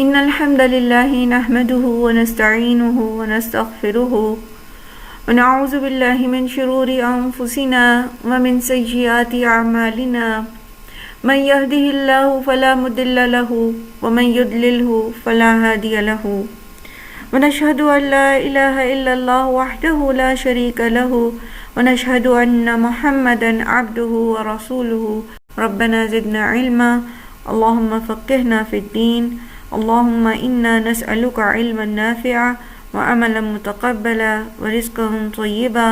إن الحمد لله نحمده ونستعينه ونستغفره ونعوذ بالله من شرور أنفسنا ومن سيئات أعمالنا من يهده الله فلا مضل له ومن يضلله فلا هادي له ونشهد أن لا إله إلا الله وحده لا شريك له ونشهد أن محمدا عبده ورسوله ربنا زدنا علما اللهم فقهنا في الدين اللهم إنا نسألك علما نافعا وعملا متقبلا ورزقا طيبا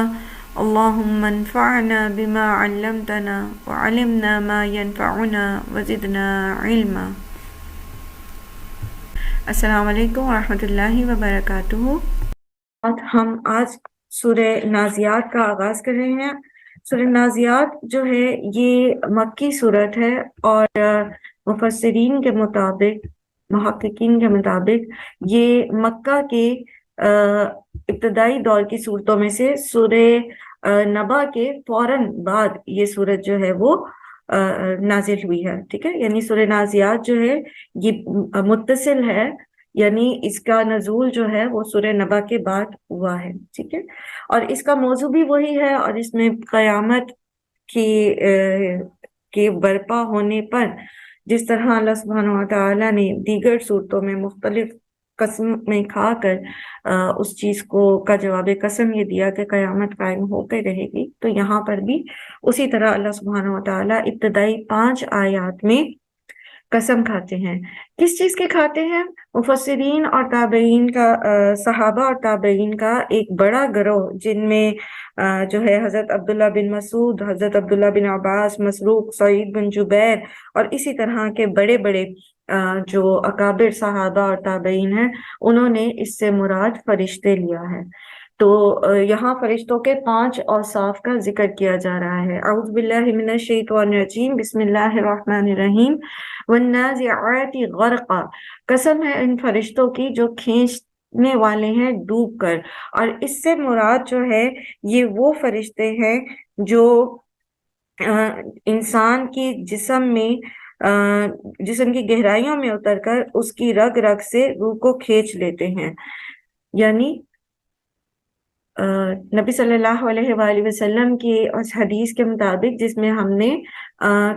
اللهم انفعنا بما علمتنا وعلمنا ما ينفعنا وزدنا علما. السلام علیکم ورحمۃ اللہ وبرکاتہ. ہم آج سورہ نازیات کا آغاز کر رہے ہیں. سورہ نازیات جو ہے یہ مکی صورت ہے اور مفسرین کے مطابق، محققین کے مطابق یہ مکہ کے ابتدائی دور کی صورتوں میں سے سورہ نبا کے فوراً بعد یہ صورت جو ہے وہ نازل ہوئی ہے. ٹھیک ہے، یعنی سورہ نازیات جو ہے یہ متصل ہے، یعنی اس کا نزول جو ہے وہ سورہ نبا کے بعد ہوا ہے. ٹھیک ہے، اور اس کا موضوع بھی وہی ہے، اور اس میں قیامت کے برپا ہونے پر جس طرح اللہ سبحانہ و تعالیٰ نے دیگر صورتوں میں مختلف قسم میں کھا کر اس چیز کا جواب قسم یہ دیا کہ قیامت قائم ہو کے رہے گی، تو یہاں پر بھی اسی طرح اللہ سبحانہ و تعالیٰ ابتدائی 5 آیات میں قسم کھاتے ہیں. کس چیز کے کھاتے ہیں؟ مفسرین اور تابعین کا، صحابہ اور تابعین کا ایک بڑا گروہ، جن میں جو ہے حضرت عبداللہ بن مسعود، حضرت عبداللہ بن عباس، مسروق، سعید بن جبیر اور اسی طرح کے بڑے بڑے جو اکابر صحابہ اور تابعین ہیں، انہوں نے اس سے مراد فرشتے لیا ہے. تو یہاں فرشتوں کے 5 اوصاف کا ذکر کیا جا رہا ہے. اعوذ باللہ من الشیطان الرجیم، بسم اللہ الرحمن الرحیم. والنازعات غرقا، قسم ہے ان فرشتوں کی جو کھینچنے والے ہیں ڈوب کر. اور اس سے مراد جو ہے یہ وہ فرشتے ہیں جو انسان کی جسم کی گہرائیوں میں اتر کر اس کی رگ رگ سے روح کو کھینچ لیتے ہیں. یعنی نبی صلی اللہ علیہ وآلہ وسلم کی اس حدیث کے مطابق، جس میں ہم نے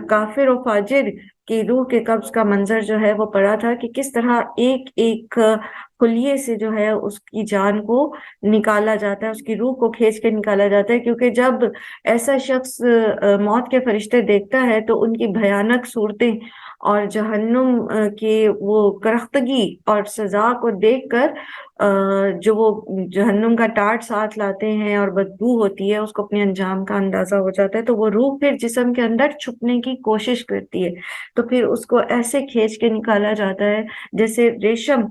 کافر و فاجر کی روح کے قبض کا منظر جو ہے وہ پڑھا تھا کہ کس طرح ایک ایک خلیے سے جو ہے اس کی جان کو نکالا جاتا ہے، اس کی روح کو کھینچ کے نکالا جاتا ہے. کیونکہ جب ایسا شخص موت کے فرشتے دیکھتا ہے تو ان کی بھیانک صورتیں اور جہنم کی وہ کرختگی اور سزا کو دیکھ کر جو وہ جہنم کا ٹاٹ ساتھ لاتے ہیں اور بدبو ہوتی ہے، اس کو اپنے انجام کا اندازہ ہو جاتا ہے، تو وہ روح پھر جسم کے اندر چھپنے کی کوشش کرتی ہے. تو پھر اس کو ایسے کھینچ کے نکالا جاتا ہے جیسے ریشم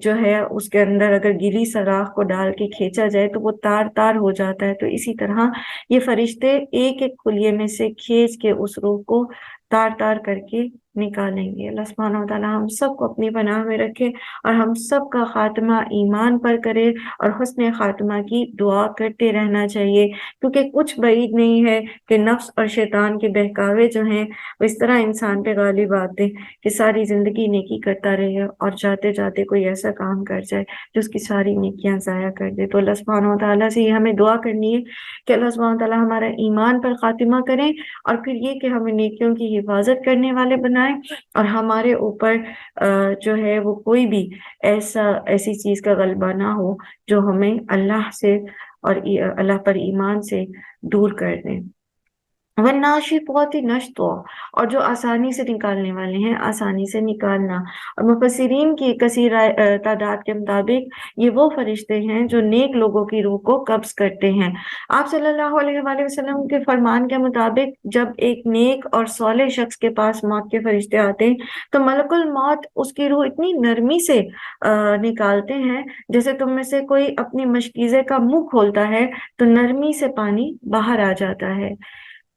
جو ہے اس کے اندر اگر گلی سراخ کو ڈال کے کھینچا جائے تو وہ تار تار ہو جاتا ہے. تو اسی طرح یہ فرشتے ایک ایک خلیے میں سے کھینچ کے اس روح کو تار تار کر کے نکالیں گے. اللہ سبحانہ وتعالی ہم سب کو اپنی پناہ میں رکھے اور ہم سب کا خاتمہ ایمان پر کرے اور حسن خاتمہ کی دعا کرتے رہنا چاہیے. کیونکہ کچھ بعید نہیں ہے کہ نفس اور شیطان کے بہکاوے جو ہیں وہ اس طرح انسان پہ غالب آتے کہ ساری زندگی نیکی کرتا رہے اور جاتے جاتے کوئی ایسا کام کر جائے جو اس کی ساری نیکیاں ضائع کر دے. تو اللہ سبحانہ وتعالی سے یہ ہمیں دعا کرنی ہے کہ اللہ سبحانہ وتعالی ہمارا ایمان پر خاتمہ کریں، اور پھر یہ کہ ہمیں نیکیوں کی حفاظت کرنے والے بنائیں، اور ہمارے اوپر جو ہے وہ کوئی بھی ایسی چیز کا غلبہ نہ ہو جو ہمیں اللہ سے اور اللہ پر ایمان سے دور کر دیں. والناشطات نشطا، اور جو آسانی سے نکالنے والے ہیں آسانی سے نکالنا. اور مفسرین کی کثیر تعداد کے مطابق یہ وہ فرشتے ہیں جو نیک لوگوں کی روح کو قبض کرتے ہیں. آپ صلی اللہ علیہ وآلہ وسلم کے فرمان کے مطابق جب ایک نیک اور صالح شخص کے پاس موت کے فرشتے آتے ہیں تو ملک الموت اس کی روح اتنی نرمی سے نکالتے ہیں جیسے تم میں سے کوئی اپنی مشکیزے کا منہ کھولتا ہے تو نرمی سے پانی باہر آ جاتا ہے.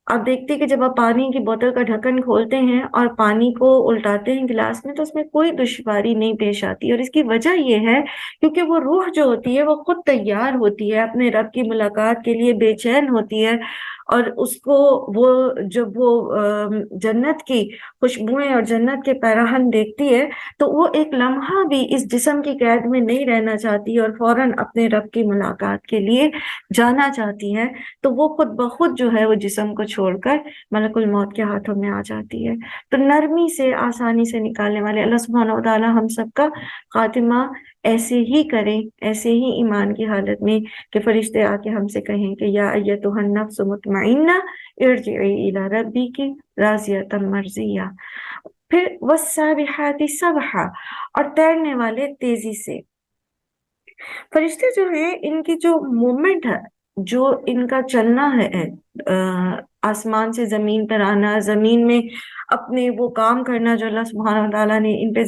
آپ دیکھتے کہ جب آپ پانی کی بوتل کا ڈھکن کھولتے ہیں اور پانی کو الٹاتے ہیں گلاس میں تو اس میں کوئی دشواری نہیں پیش آتی، اور اس کی وجہ یہ ہے کیونکہ وہ روح جو ہوتی ہے وہ خود تیار ہوتی ہے اپنے رب کی ملاقات کے لیے، بے چین ہوتی ہے اور اس کو وہ جب وہ جنت کی خوشبوئیں اور جنت کے پیراہن دیکھتی ہے تو وہ ایک لمحہ بھی اس جسم کی قید میں نہیں رہنا چاہتی اور فوراً اپنے رب کی ملاقات کے لیے جانا چاہتی ہے، تو وہ خود بخود جو ہے وہ جسم کو چھوڑ کر ملک الموت کے ہاتھوں میں آ جاتی ہے۔ تو نرمی سے، آسانی سے نکالنے والے اللہ سبحانہ و تعالی ہم سب کا خاتمہ ایسے ہی کریں، ایسے ہی ایمان کی حالت میں کہ فرشتے آ کے ہم سے کہیں کہ یا ایتھا النفس مطمئنہ ارجعی الی ربک راضیۃ مرضیہ۔ پھر والسابحات سبحا، اور تیرنے والے تیزی سے۔ فرشتے جو ہیں ان کی جو موومنٹ ہے، جو ان کا چلنا ہے، آسمان سے زمین پر آنا، زمین میں اپنے وہ کام کرنا جو اللہ سبحانہ و تعالیٰ نے ان پہ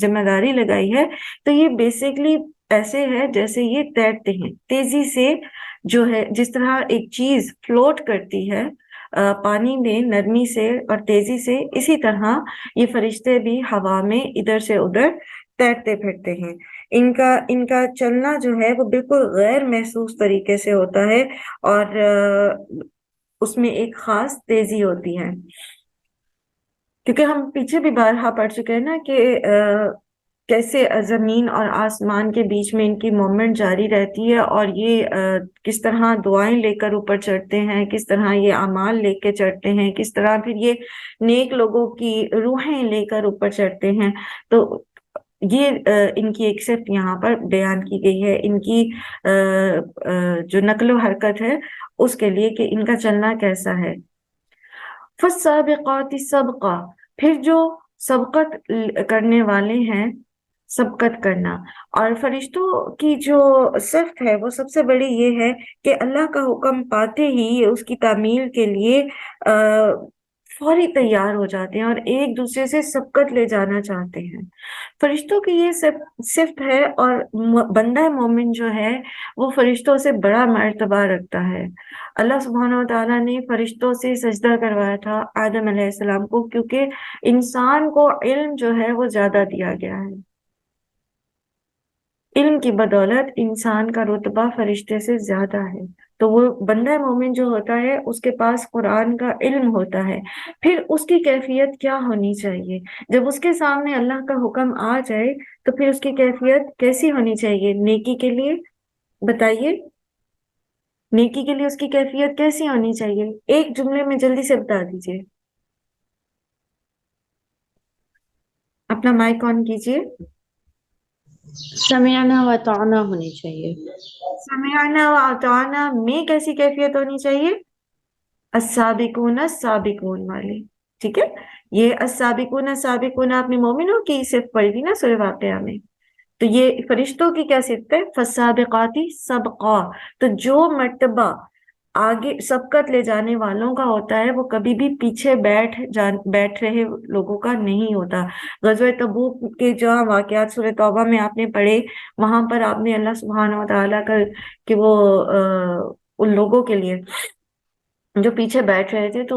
ذمہ داری لگائی ہے، تو یہ بیسیکلی ایسے ہے جیسے یہ تیرتے ہیں تیزی سے، جو ہے جس طرح ایک چیز فلوٹ کرتی ہے پانی میں نرمی سے اور تیزی سے، اسی طرح یہ فرشتے بھی ہوا میں ادھر سے ادھر تیرتے پھرتے ہیں۔ ان کا چلنا جو ہے وہ بالکل غیر محسوس طریقے سے ہوتا ہے، اور اس میں ایک خاص تیزی ہوتی ہے، کیونکہ ہم پیچھے بھی بارہا پڑھ چکے ہیں نا کہ کیسے زمین اور آسمان کے بیچ میں ان کی موومنٹ جاری رہتی ہے، اور یہ کس طرح دعائیں لے کر اوپر چڑھتے ہیں، کس طرح یہ اعمال لے کے چڑھتے ہیں، کس طرح پھر یہ نیک لوگوں کی روحیں لے کر اوپر چڑھتے ہیں۔ تو یہ ان کی ایک صرف یہاں پر بیان کی گئی ہے، ان کی جو نقل و حرکت ہے اس کے لیے کہ ان کا چلنا کیسا ہے۔ فالسابقات سبقا، پھر جو سبقت کرنے والے ہیں، سبقت کرنا۔ اور فرشتوں کی جو صفت ہے وہ سب سے بڑی یہ ہے کہ اللہ کا حکم پاتے ہی یہ اس کی تعمیل کے لیے فوری تیار ہو جاتے ہیں اور ایک دوسرے سے سبقت لے جانا چاہتے ہیں۔ فرشتوں کی یہ صفت ہے، اور بندہ مومن جو ہے وہ فرشتوں سے بڑا مرتبہ رکھتا ہے۔ اللہ سبحانہ و تعالیٰ نے فرشتوں سے سجدہ کروایا تھا آدم علیہ السلام کو، کیونکہ انسان کو علم جو ہے وہ زیادہ دیا گیا ہے۔ علم کی بدولت انسان کا رتبہ فرشتے سے زیادہ ہے، تو وہ بندہ مومن جو ہوتا ہے اس کے پاس قرآن کا علم ہوتا ہے۔ پھر اس کی کیفیت کیا ہونی چاہیے؟ جب اس کے سامنے اللہ کا حکم آ جائے تو پھر اس کی کیفیت کیسی ہونی چاہیے؟ نیکی کے لیے بتائیے، نیکی کے لیے اس کی کیفیت کیسی ہونی چاہیے؟ ایک جملے میں جلدی سے بتا دیجیے، اپنا مائک آن کیجیے۔ سمعنا و اطعنا ہونی چاہیے۔ سمعنا و اطعنا میں کیسی کیفیت ہونی چاہیے؟ السابقون السابقون والی، ٹھیک ہے؟ یہ السابقون السابقون آپ نے مومنوں کی صرف پڑھی تھی نا سورہ واقعہ میں، تو یہ فرشتوں کی کیا صفت ہے؟ فالسابقات سبقا۔ تو جو مرتبہ آگے سبقت لے جانے والوں کا ہوتا ہے وہ کبھی بھی پیچھے بیٹھ رہے لوگوں کا نہیں ہوتا۔ غزوہ تبوک کے جہاں واقعات سورہ توبہ میں آپ نے پڑھے، وہاں پر آپ نے اللہ سبحانہ و تعالیٰ کا کہ وہ ان لوگوں کے لیے جو پیچھے بیٹھ رہے تھے، تو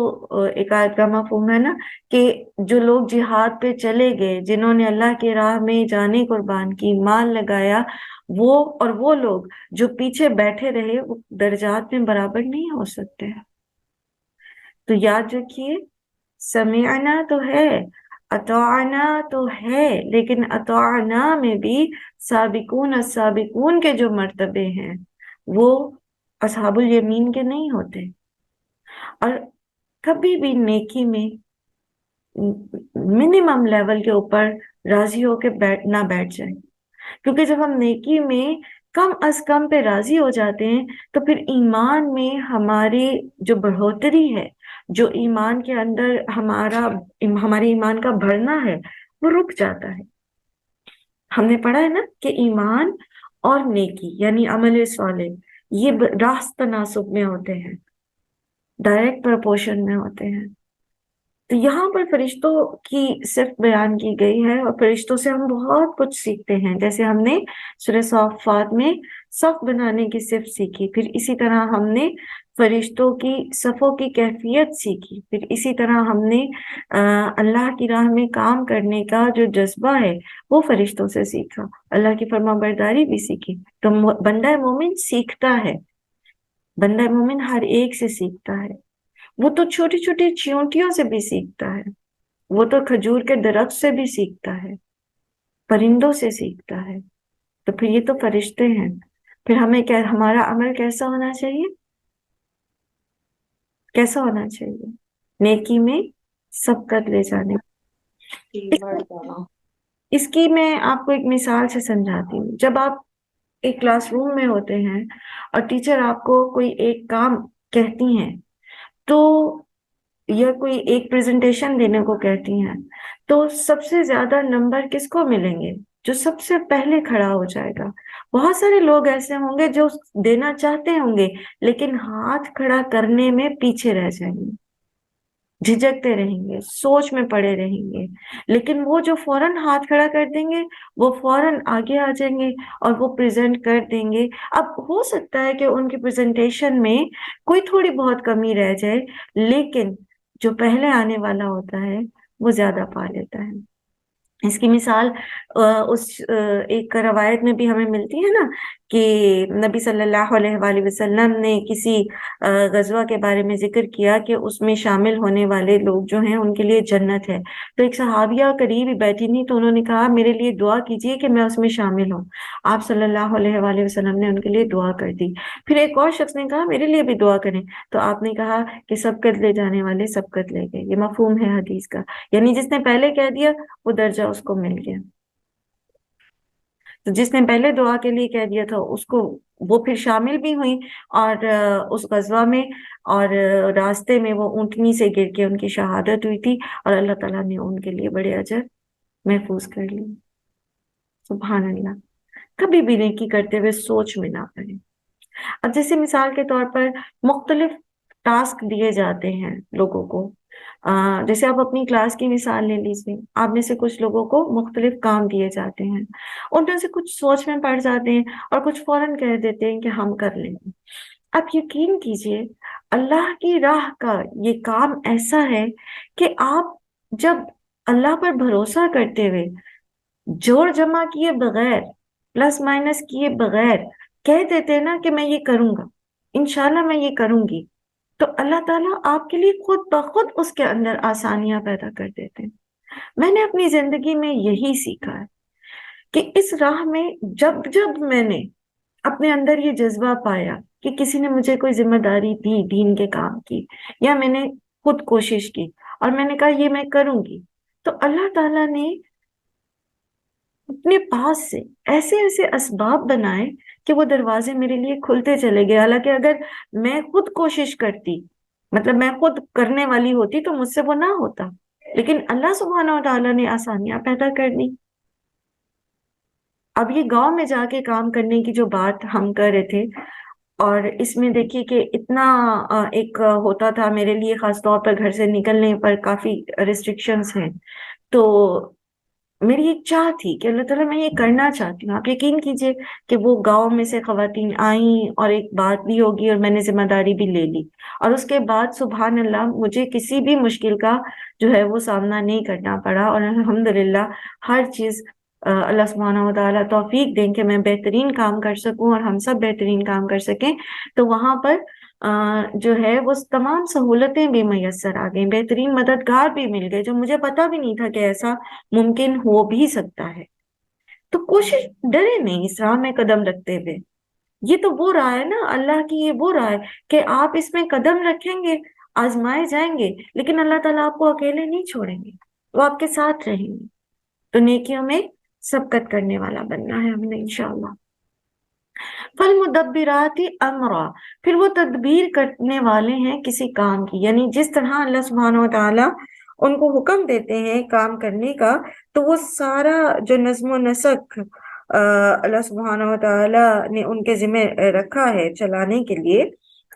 ایک آیت کا مفہوم ہے نا کہ جو لوگ جہاد پہ چلے گئے، جنہوں نے اللہ کی راہ میں جانیں قربان کی، مال لگایا، وہ لوگ جو پیچھے بیٹھے رہے وہ درجات میں برابر نہیں ہو سکتے۔ تو یاد رکھیے، سمعنا تو ہے، اطاعنا تو ہے، لیکن اطاعنا میں بھی سابقون السابقون کے جو مرتبے ہیں وہ اصحاب الیمین کے نہیں ہوتے۔ اور کبھی بھی نیکی میں منیمم لیول کے اوپر راضی ہو کے نہ بیٹھ جائیں، کیونکہ جب ہم نیکی میں کم از کم پہ راضی ہو جاتے ہیں تو پھر ایمان میں ہماری جو بڑھوتری ہے، جو ایمان کے اندر ہمارے ایمان کا بڑھنا ہے وہ رک جاتا ہے۔ ہم نے پڑھا ہے نا کہ ایمان اور نیکی یعنی عمل صالح یہ راست تناسب میں ہوتے ہیں، ڈائریکٹ پرپورشن میں ہوتے ہیں۔ تو یہاں پر فرشتوں کی صرف بیان کی گئی ہے، اور فرشتوں سے ہم بہت کچھ سیکھتے ہیں، جیسے ہم نے سورہ صافات میں صف بنانے کی صرف سیکھی، پھر اسی طرح ہم نے فرشتوں کی صفوں کی کیفیت سیکھی، پھر اسی طرح ہم نے اللہ کی راہ میں کام کرنے کا جو جذبہ ہے وہ فرشتوں سے سیکھا، اللہ کی فرما برداری بھی سیکھی۔ تو بندہ مومن سیکھتا ہے، بندہ مومن ہر ایک سے سیکھتا ہے، وہ تو چھوٹی چھوٹی چیونٹیوں سے بھی سیکھتا ہے، وہ تو کھجور کے درخت سے بھی سیکھتا ہے، پرندوں سے سیکھتا ہے، تو پھر یہ تو فرشتے ہیں، پھر ہمیں ہمارا عمل کیسا ہونا چاہیے؟ کیسا ہونا چاہیے؟ نیکی میں سبقت لے جانے۔ اس کی میں آپ کو ایک مثال سے سمجھاتی ہوں۔ جب آپ ایک کلاس روم میں ہوتے ہیں اور ٹیچر آپ کو کوئی ایک کام کہتی ہیں تو یا کوئی ایک پریزنٹیشن دینے کو کہتی ہیں، تو سب سے زیادہ نمبر کس کو ملیں گے؟ جو سب سے پہلے کھڑا ہو جائے گا۔ بہت سارے لوگ ایسے ہوں گے جو دینا چاہتے ہوں گے لیکن ہاتھ کھڑا کرنے میں پیچھے رہ جائیں گے، جھجکتے رہیں گے، سوچ میں پڑے رہیں گے، لیکن وہ جو فوراً ہاتھ کھڑا کر دیں گے وہ فوراً آگے آ جائیں گے اور وہ پریزنٹ کر دیں گے۔ اب ہو سکتا ہے کہ ان کی پریزنٹیشن میں کوئی تھوڑی بہت کمی رہ جائے، لیکن جو پہلے آنے والا ہوتا ہے وہ زیادہ پا لیتا ہے۔ اس کی مثال اس ایک روایت میں بھی ہمیں ملتی ہے نا کہ نبی صلی اللہ علیہ وآلہ وسلم نے کسی غزوہ کے بارے میں ذکر کیا کہ اس میں شامل ہونے والے لوگ جو ہیں ان کے لیے جنت ہے، تو ایک صحابیہ قریب ہی بیٹھی نہیں تو انہوں نے کہا میرے لیے دعا کیجیے کہ میں اس میں شامل ہوں۔ آپ صلی اللہ علیہ وآلہ وسلم نے ان کے لیے دعا کر دی۔ پھر ایک اور شخص نے کہا میرے لیے بھی دعا کریں، تو آپ نے کہا کہ سبقت لے جانے والے سبقت لے گئے۔ یہ مفہوم ہے حدیث کا، یعنی جس نے پہلے کہہ دیا وہ درجہ اس کو مل گیا، تو جس نے پہلے دعا کے لیے کہہ دیا تھا اس کو وہ پھر شامل بھی ہوئی اور اس غزوہ میں، اور راستے میں وہ اونٹنی سے گر کے ان کی شہادت ہوئی تھی اور اللہ تعالیٰ نے ان کے لیے بڑے اجر محفوظ کر لیے۔ سبحان اللہ۔ کبھی بھی نیکی کرتے ہوئے سوچ میں نہ کریں۔ اب جیسے مثال کے طور پر مختلف ٹاسک دیے جاتے ہیں لوگوں کو، جیسے آپ اپنی کلاس کی مثال لے لیجیے، آپ میں سے کچھ لوگوں کو مختلف کام دیے جاتے ہیں، ان میں سے کچھ سوچ میں پڑ جاتے ہیں اور کچھ فوراً کہہ دیتے ہیں کہ ہم کر لیں گے۔ آپ یقین کیجئے اللہ کی راہ کا یہ کام ایسا ہے کہ آپ جب اللہ پر بھروسہ کرتے ہوئے جوڑ جمع کیے بغیر، پلس مائنس کیے بغیر کہہ دیتے ہیں نا کہ میں یہ کروں گا، انشاءاللہ میں یہ کروں گی، تو اللہ تعالیٰ آپ کے لیے خود بخود اس کے اندر آسانیاں پیدا کر دیتے ہیں۔ میں نے اپنی زندگی میں یہی سیکھا ہے کہ اس راہ میں جب جب میں نے اپنے اندر یہ جذبہ پایا کہ کسی نے مجھے کوئی ذمہ داری دی دین کے کام کی، یا میں نے خود کوشش کی اور میں نے کہا یہ میں کروں گی، تو اللہ تعالیٰ نے اپنے پاس سے ایسے ایسے اسباب بنائے کہ وہ دروازے میرے لیے کھلتے چلے گئے۔ حالانکہ اگر میں خود کوشش کرتی، مطلب میں خود کرنے والی ہوتی، تو مجھ سے وہ نہ ہوتا، لیکن اللہ سبحانہ و تعالیٰ نے آسانیاں پیدا کر دی۔ اب یہ گاؤں میں جا کے کام کرنے کی جو بات ہم کر رہے تھے، اور اس میں دیکھیے کہ اتنا ایک ہوتا تھا میرے لیے، خاص طور پر گھر سے نکلنے پر کافی ریسٹرکشنز ہیں، تو میری ایک چاہ تھی کہ اللہ تعالیٰ میں یہ کرنا چاہتی ہوں۔ آپ یقین کیجئے کہ وہ گاؤں میں سے خواتین آئیں اور ایک بات بھی ہوگی اور میں نے ذمہ داری بھی لے لی، اور اس کے بعد سبحان اللہ مجھے کسی بھی مشکل کا جو ہے وہ سامنا نہیں کرنا پڑا، اور الحمدللہ ہر چیز اللہ سبحانہ و تعالیٰ توفیق دیں کہ میں بہترین کام کر سکوں اور ہم سب بہترین کام کر سکیں۔ تو وہاں پر جو ہے وہ تمام سہولتیں بھی میسر آ گئیں، بہترین مددگار بھی مل گئے، جو مجھے پتا بھی نہیں تھا کہ ایسا ممکن ہو بھی سکتا ہے۔ تو کوشش، ڈرے نہیں اس راہ میں قدم رکھتے ہوئے۔ یہ تو وہ راہ ہے نا، اللہ کی یہ وہ راہ ہے کہ آپ اس میں قدم رکھیں گے، آزمائے جائیں گے، لیکن اللہ تعالیٰ آپ کو اکیلے نہیں چھوڑیں گے، وہ آپ کے ساتھ رہیں گے۔ تو نیکیوں میں سبقت کرنے والا بننا ہے ہم نے انشاءاللہ۔ فالمدبرات امرا، پھر وہ تدبیر کرنے والے ہیں کسی کام کی، یعنی جس طرح اللہ سبحانہ و تعالیٰ ان کو حکم دیتے ہیں کام کرنے کا، تو وہ سارا جو نظم و نسق اللہ سبحانہ و تعالیٰ نے ان کے ذمہ رکھا ہے چلانے کے لیے،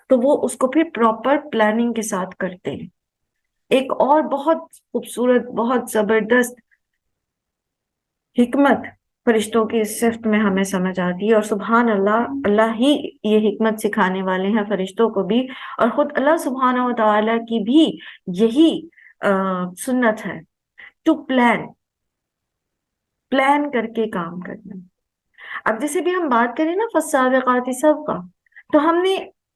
تو وہ اس کو پھر پراپر پلاننگ کے ساتھ کرتے ہیں۔ ایک اور بہت خوبصورت، بہت زبردست حکمت فرشتوں کی اس صفت میں ہمیں سمجھ آتی ہے، اور سبحان اللہ، اللہ ہی یہ حکمت سکھانے والے ہیں فرشتوں کو بھی، اور خود اللہ سبحانہ و تعالیٰ کی بھی یہی سنت ہے، ٹو پلان کر کے کام کرنا۔ اب جیسے بھی ہم بات کریں نا فالسابقات سبقا، تو ہم نے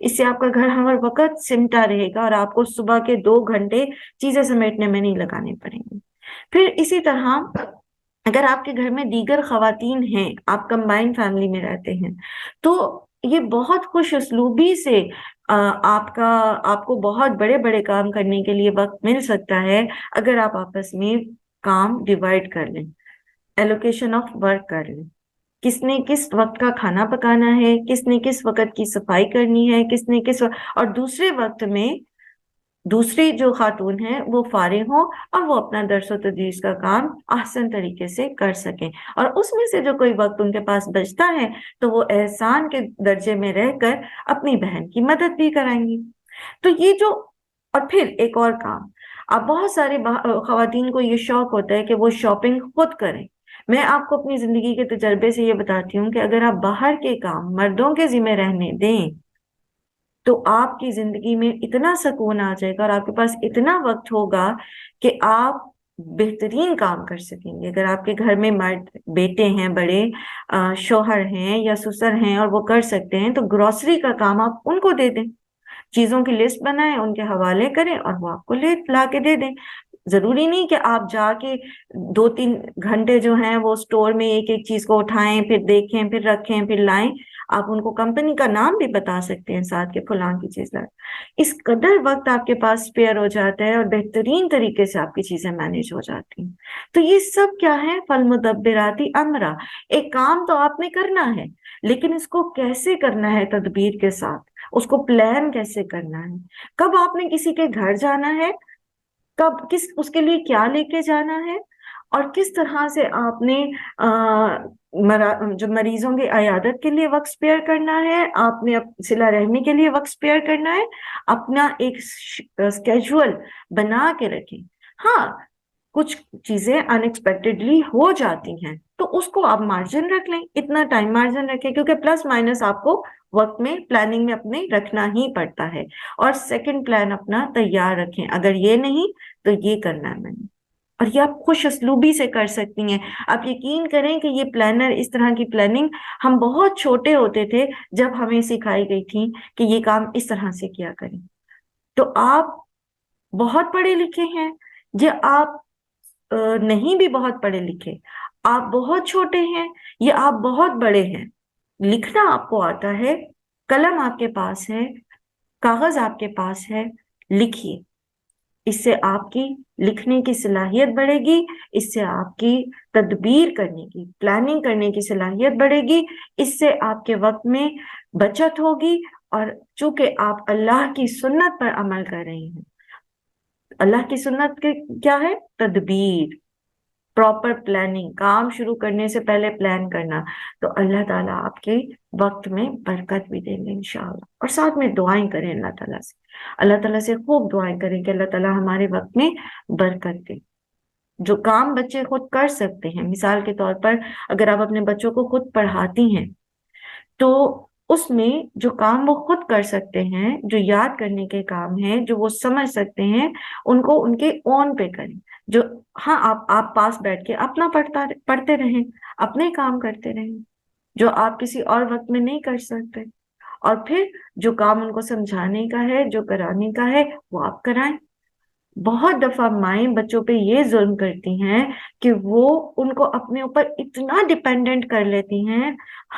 اس سے آپ کا گھر ہر وقت سمٹا رہے گا اور آپ کو صبح کے 2 گھنٹے چیزیں سمیٹنے میں نہیں لگانے پڑیں گے۔ پھر اسی طرح اگر آپ کے گھر میں دیگر خواتین ہیں، آپ کمبائن فیملی میں رہتے ہیں، تو یہ بہت خوش اسلوبی سے آپ کو بہت بڑے بڑے کام کرنے کے لیے وقت مل سکتا ہے اگر آپ آپس میں کام ڈیوائڈ کر لیں، ایلوکیشن آف ورک کر لیں۔ کس نے کس وقت کا کھانا پکانا ہے، کس نے کس وقت کی صفائی کرنی ہے، کس نے کس وقت، اور دوسرے وقت میں دوسری جو خاتون ہیں وہ فارغ ہوں اور وہ اپنا درس و تدریس کا کام احسن طریقے سے کر سکیں، اور اس میں سے جو کوئی وقت ان کے پاس بچتا ہے تو وہ احسان کے درجے میں رہ کر اپنی بہن کی مدد بھی کرائیں گی۔ تو یہ جو، اور پھر ایک اور کام، اب بہت سارے خواتین کو یہ شوق ہوتا ہے کہ وہ شاپنگ خود کریں۔ میں آپ کو اپنی زندگی کے تجربے سے یہ بتاتی ہوں کہ اگر آپ باہر کے کام مردوں کے ذمہ رہنے دیں تو آپ کی زندگی میں اتنا سکون آ جائے گا اور آپ کے پاس اتنا وقت ہوگا کہ آپ بہترین کام کر سکیں گے۔ اگر آپ کے گھر میں مرد بیٹے ہیں، بڑے شوہر ہیں یا سسر ہیں اور وہ کر سکتے ہیں، تو گروسری کا کام آپ ان کو دے دیں، چیزوں کی لسٹ بنائیں، ان کے حوالے کریں اور وہ آپ کو لا کے دے دیں۔ ضروری نہیں کہ آپ جا کے 2-3 گھنٹے جو ہیں وہ اسٹور میں ایک ایک چیز کو اٹھائیں، پھر دیکھیں، پھر رکھیں، پھر لائیں۔ آپ ان کو کمپنی کا نام بھی بتا سکتے ہیں ساتھ کے، فلاں کی چیز لائیں۔ اس قدر وقت آپ کے پاس اسپیئر ہو جاتا ہے اور بہترین طریقے سے آپ کی چیزیں مینیج ہو جاتی ہیں۔ تو یہ سب کیا ہے؟ فالمدبراتی امرا، ایک کام تو آپ نے کرنا ہے، لیکن اس کو کیسے کرنا ہے تدبیر کے ساتھ، اس کو پلان کیسے کرنا ہے، کب آپ نے کسی کے گھر جانا ہے، کب اس کے لیے کیا لے کے جانا ہے، اور کس طرح سے آپ نے جو مریضوں کی عیادت کے لیے وقت اسپیئر کرنا ہے، آپ نے صلہ رحمی کے لیے وقت اسپیئر کرنا ہے، اپنا ایک اسکیجول بنا کے رکھیں۔ ہاں، کچھ چیزیں ان ایکسپیکٹڈلی ہو جاتی ہیں تو اس کو آپ مارجن رکھ لیں، اتنا ٹائم مارجن رکھیں، کیونکہ پلس مائنس آپ کو وقت میں پلاننگ میں اپنے رکھنا ہی پڑتا ہے، اور سیکنڈ پلان اپنا تیار رکھیں، اگر یہ نہیں تو یہ کرنا ہے میں نے۔ اور یہ آپ خوش اسلوبی سے کر سکتی ہیں۔ آپ یقین کریں کہ یہ پلانر، اس طرح کی پلاننگ ہم بہت چھوٹے ہوتے تھے جب ہمیں سکھائی گئی تھی کہ یہ کام اس طرح سے کیا کریں۔ تو آپ بہت پڑھے لکھے ہیں یا آپ نہیں بھی بہت پڑھے لکھے، آپ بہت چھوٹے ہیں یا آپ بہت بڑے ہیں، لکھنا آپ کو آتا ہے، قلم آپ کے پاس ہے، کاغذ آپ کے پاس ہے، لکھیے۔ اس سے آپ کی لکھنے کی صلاحیت بڑھے گی، اس سے آپ کی تدبیر کرنے کی، پلاننگ کرنے کی صلاحیت بڑھے گی، اس سے آپ کے وقت میں بچت ہوگی، اور چونکہ آپ اللہ کی سنت پر عمل کر رہے ہیں۔ اللہ کی سنت کے کیا ہے؟ تدبیر، پراپر پلاننگ، کام شروع کرنے سے پہلے پلان کرنا۔ تو اللہ تعالیٰ آپ کے وقت میں برکت بھی دیں گے انشاءاللہ۔ اور ساتھ میں دعائیں کریں اللہ تعالیٰ سے، اللہ تعالیٰ سے خوب دعائیں کریں کہ اللہ تعالیٰ ہمارے وقت میں برکت دے۔ جو کام بچے خود کر سکتے ہیں، مثال کے طور پر اگر آپ اپنے بچوں کو خود پڑھاتی ہیں تو اس میں جو کام وہ خود کر سکتے ہیں، جو یاد کرنے کے کام ہیں، جو وہ سمجھ سکتے ہیں، ان کو ان کے اون پہ کریں۔ جو ہاں آپ پاس بیٹھ کے اپنا پڑھتے رہیں، اپنے کام کرتے رہیں جو آپ کسی اور وقت میں نہیں کر سکتے، اور پھر جو کام ان کو سمجھانے کا ہے، جو کرانے کا ہے، وہ آپ کرائیں۔ بہت دفعہ مائیں بچوں پہ یہ ظلم کرتی ہیں کہ وہ ان کو اپنے اوپر اتنا ڈیپینڈنٹ کر لیتی ہیں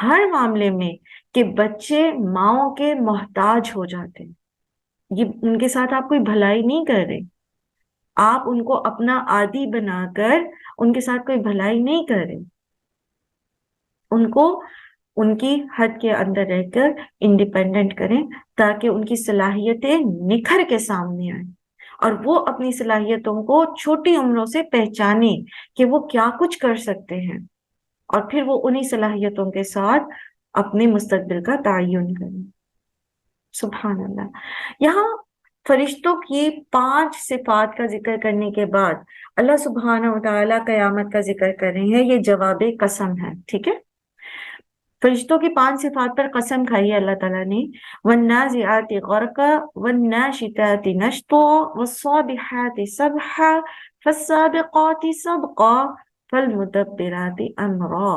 ہر معاملے میں کہ بچے ماؤں کے محتاج ہو جاتے ہیں۔ یہ ان کے ساتھ آپ کوئی بھلائی نہیں کر رہے، آپ ان کو اپنا عادی بنا کر ان کے ساتھ کوئی بھلائی نہیں کر رہے۔ ان کو ان کی حد کے اندر رہ کر انڈیپینڈنٹ کریں تاکہ ان کی صلاحیتیں نکھر کے سامنے آئیں، اور وہ اپنی صلاحیتوں کو چھوٹی عمروں سے پہچانیں کہ وہ کیا کچھ کر سکتے ہیں، اور پھر وہ انہی صلاحیتوں کے ساتھ اپنے مستقبل کا تعین کریں۔ سبحان اللہ۔ یہاں فرشتوں کی 5 صفات کا ذکر کرنے کے بعد اللہ سبحانہ وتعالی قیامت کا ذکر کر رہے ہیں، یہ جواب قسم ہے، ٹھیک ہے؟ فرشتوں کی 5 صفات پر قسم کھائی ہے اللہ تعالیٰ نے، وَالنَّازِعَاتِ غَرْقًا وَالنَّاشِطَاتِ نَشْطًا وَالصَّابِحَاتِ سَبْحًا فَالسَّابِقَاتِ سَبْقًا فَالْمُدَبِّرَاتِ أَمْرًا۔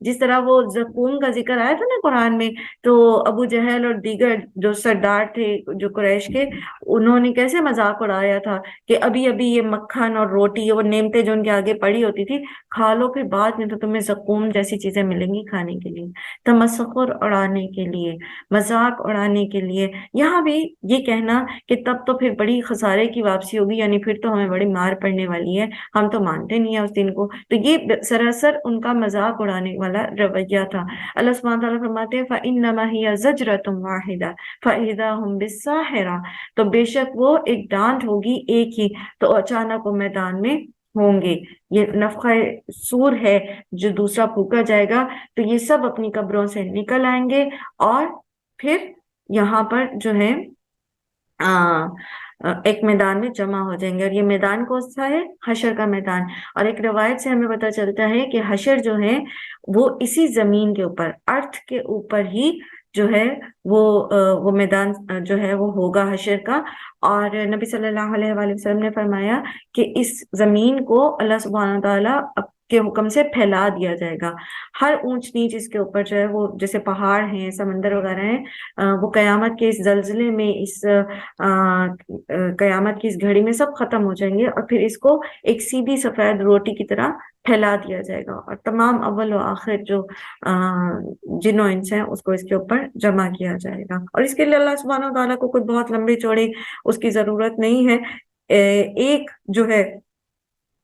جس طرح وہ زقوم کا ذکر آیا تھا نا قرآن میں، تو ابو جہل اور دیگر جو سردار تھے جو قریش کے، انہوں نے کیسے مذاق اڑایا تھا کہ ابھی ابھی یہ مکھن اور روٹی اور نعمتیں جو ان کے آگے پڑی ہوتی تھی کھا لو، پھر بعد میں تو تمہیں زقوم جیسی چیزیں ملیں گی کھانے کے لیے، تمسخر اڑانے کے لیے، مذاق اڑانے کے لیے۔ یہاں بھی یہ کہنا کہ تب تو پھر بڑی خسارے کی واپسی ہوگی، یعنی پھر تو ہمیں بڑی مار پڑنے والی ہے، ہم تو مانتے نہیں ہیں اس دن کو، تو یہ سراسر ان کا مذاق اڑانے والا رویہ تھا۔ اللہ سبحانہ تعالیٰ فرماتے ہیں فَإِنَّمَا هِيَ زَجْرَةٌ وَاحِدَةٌ فَإِذَا هُمْ بِالسَّاحِرَةِ، تو بے شک وہ ایک ڈانٹ ہوگی ایک ہی، تو اچانک وہ میدان میں ہوں گے۔ یہ نفخہ سور ہے جو دوسرا پھونکا جائے گا، تو یہ سب اپنی قبروں سے نکل آئیں گے اور پھر یہاں پر جو ہے ایک میدان میں جمع ہو جائیں گے، اور یہ میدان کون سا ہے؟ حشر کا میدان۔ اور ایک روایت سے ہمیں پتہ چلتا ہے کہ حشر جو ہے وہ اسی زمین کے اوپر، ارتھ کے اوپر ہی جو ہے وہ میدان جو ہے وہ ہوگا حشر کا۔ اور نبی صلی اللہ علیہ وآلہ وسلم نے فرمایا کہ اس زمین کو اللہ سبحانہ تعالیٰ کے حکم سے پھیلا دیا جائے گا، ہر اونچ نیچ اس کے اوپر جو ہے وہ جیسے پہاڑ ہیں، سمندر وغیرہ ہیں، وہ قیامت کے اس زلزلے میں، اس قیامت کی اس گھڑی میں سب ختم ہو جائیں گے، اور پھر اس کو ایک سیدھی سفید روٹی کی طرح پھیلا دیا جائے گا، اور تمام اول و آخر جو جن و انس ہیں اس کو اس کے اوپر جمع کیا جائے گا۔ اور اس کے لیے اللہ سبحانہ تعالیٰ کو کوئی بہت لمبی چوڑی اس کی ضرورت نہیں ہے، ایک جو ہے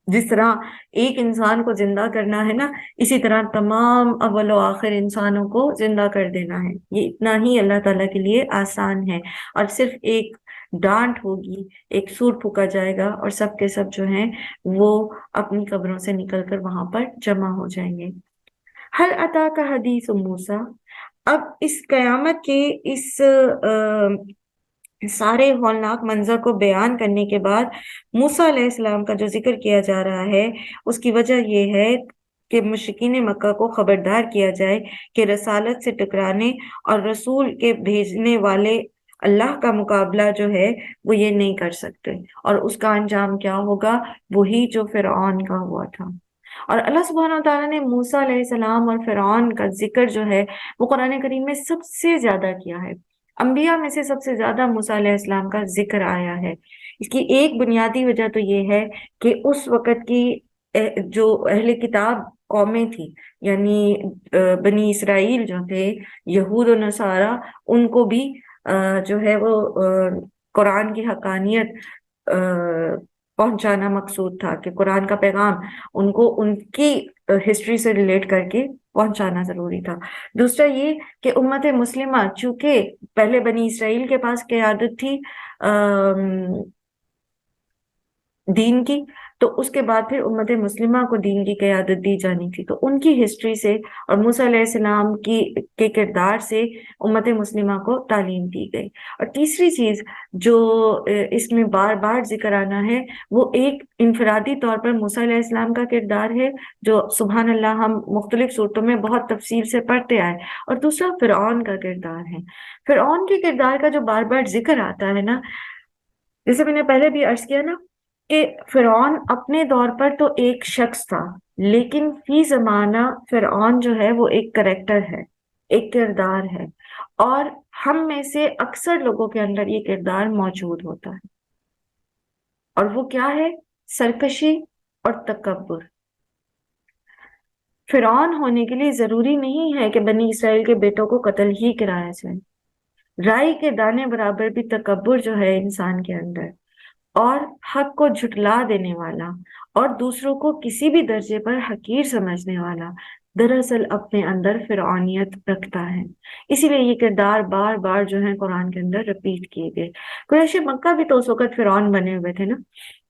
جس طرح ایک انسان کو زندہ کرنا ہے نا، اسی طرح تمام اول و آخر انسانوں کو زندہ کر دینا ہے، یہ اتنا ہی اللہ تعالیٰ کے لیے آسان ہے۔ اور صرف ایک ڈانٹ ہوگی، ایک سور پھونکا جائے گا، اور سب کے سب جو ہیں وہ اپنی قبروں سے نکل کر وہاں پر جمع ہو جائیں گے۔ حل عطا کا حدیث موسیٰ، اب اس قیامت کے اس سارے ہولناک منظر کو بیان کرنے کے بعد موسیٰ علیہ السلام کا جو ذکر کیا جا رہا ہے، اس کی وجہ یہ ہے کہ مشرکین مکہ کو خبردار کیا جائے کہ رسالت سے ٹکرانے اور رسول کے بھیجنے والے اللہ کا مقابلہ جو ہے وہ یہ نہیں کر سکتے، اور اس کا انجام کیا ہوگا؟ وہی جو فرعون کا ہوا تھا۔ اور اللہ سبحانہ تعالیٰ نے موسیٰ علیہ السلام اور فرعون کا ذکر جو ہے وہ قرآن کریم میں سب سے زیادہ کیا ہے، انبیاء میں سے سب سے زیادہ موسیٰ علیہ السلام کا ذکر آیا ہے۔ اس کی ایک بنیادی وجہ تو یہ ہے کہ اس وقت کی جو اہل کتاب قومیں تھی، یعنی بنی اسرائیل جو تھے، یہود و نصارہ، ان کو بھی جو ہے وہ قرآن کی حقانیت پہنچانا مقصود تھا، کہ قرآن کا پیغام ان کو ان کی ہسٹری سے ریلیٹ کر کے پہنچانا ضروری تھا۔ دوسرا یہ کہ امت مسلمہ چونکہ پہلے بنی اسرائیل کے پاس قیادت تھی دین کی، تو اس کے بعد پھر امت مسلمہ کو دین کی قیادت دی جانی تھی، تو ان کی ہسٹری سے اور موسیٰ علیہ السلام کے کردار سے امت مسلمہ کو تعلیم دی گئی۔ اور تیسری چیز جو اس میں بار بار ذکر آنا ہے، وہ ایک انفرادی طور پر موسیٰ علیہ السلام کا کردار ہے جو سبحان اللہ ہم مختلف صورتوں میں بہت تفصیل سے پڑھتے آئے، اور دوسرا فرعون کا کردار ہے۔ فرعون کے کردار کا جو بار بار ذکر آتا ہے نا، جیسے میں نے پہلے بھی عرض کیا نا کہ فرعون اپنے دور پر تو ایک شخص تھا، لیکن فی زمانہ فرعون جو ہے وہ ایک کریکٹر ہے، ایک کردار ہے، اور ہم میں سے اکثر لوگوں کے اندر یہ کردار موجود ہوتا ہے، اور وہ کیا ہے؟ سرکشی اور تکبر۔ فرعون ہونے کے لیے ضروری نہیں ہے کہ بنی اسرائیل کے بیٹوں کو قتل ہی کرایا جائے، رائی کے دانے برابر بھی تکبر جو ہے انسان کے اندر، اور حق کو جھٹلا دینے والا اور دوسروں کو کسی بھی درجے پر حقیر سمجھنے والا دراصل اپنے اندر فرعونیت رکھتا ہے۔ اسی لیے یہ کردار بار بار جو ہے قرآن کے اندر رپیٹ کیے گئے۔ قریش مکہ بھی تو اس وقت فرعون بنے ہوئے تھے نا،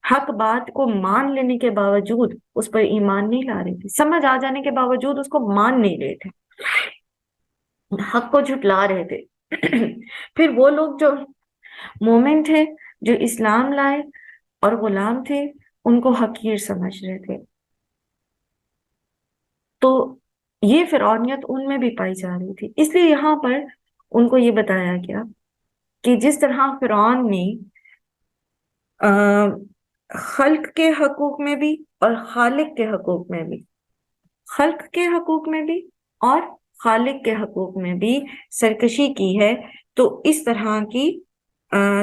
حق بات کو مان لینے کے باوجود اس پر ایمان نہیں لا رہے تھے، سمجھ آ جانے کے باوجود اس کو مان نہیں رہے تھے، حق کو جھٹلا رہے تھے۔ پھر وہ لوگ جو مومن تھے، جو اسلام لائے اور غلام تھے، ان کو حقیر سمجھ رہے تھے۔ تو یہ فرعونیت ان میں بھی پائی جا رہی تھی، اس لیے یہاں پر ان کو یہ بتایا گیا کہ جس طرح فرعون نے خلق کے حقوق میں بھی اور خالق کے حقوق میں بھی، خلق کے حقوق میں بھی اور خالق کے حقوق میں بھی سرکشی کی ہے، تو اس طرح کی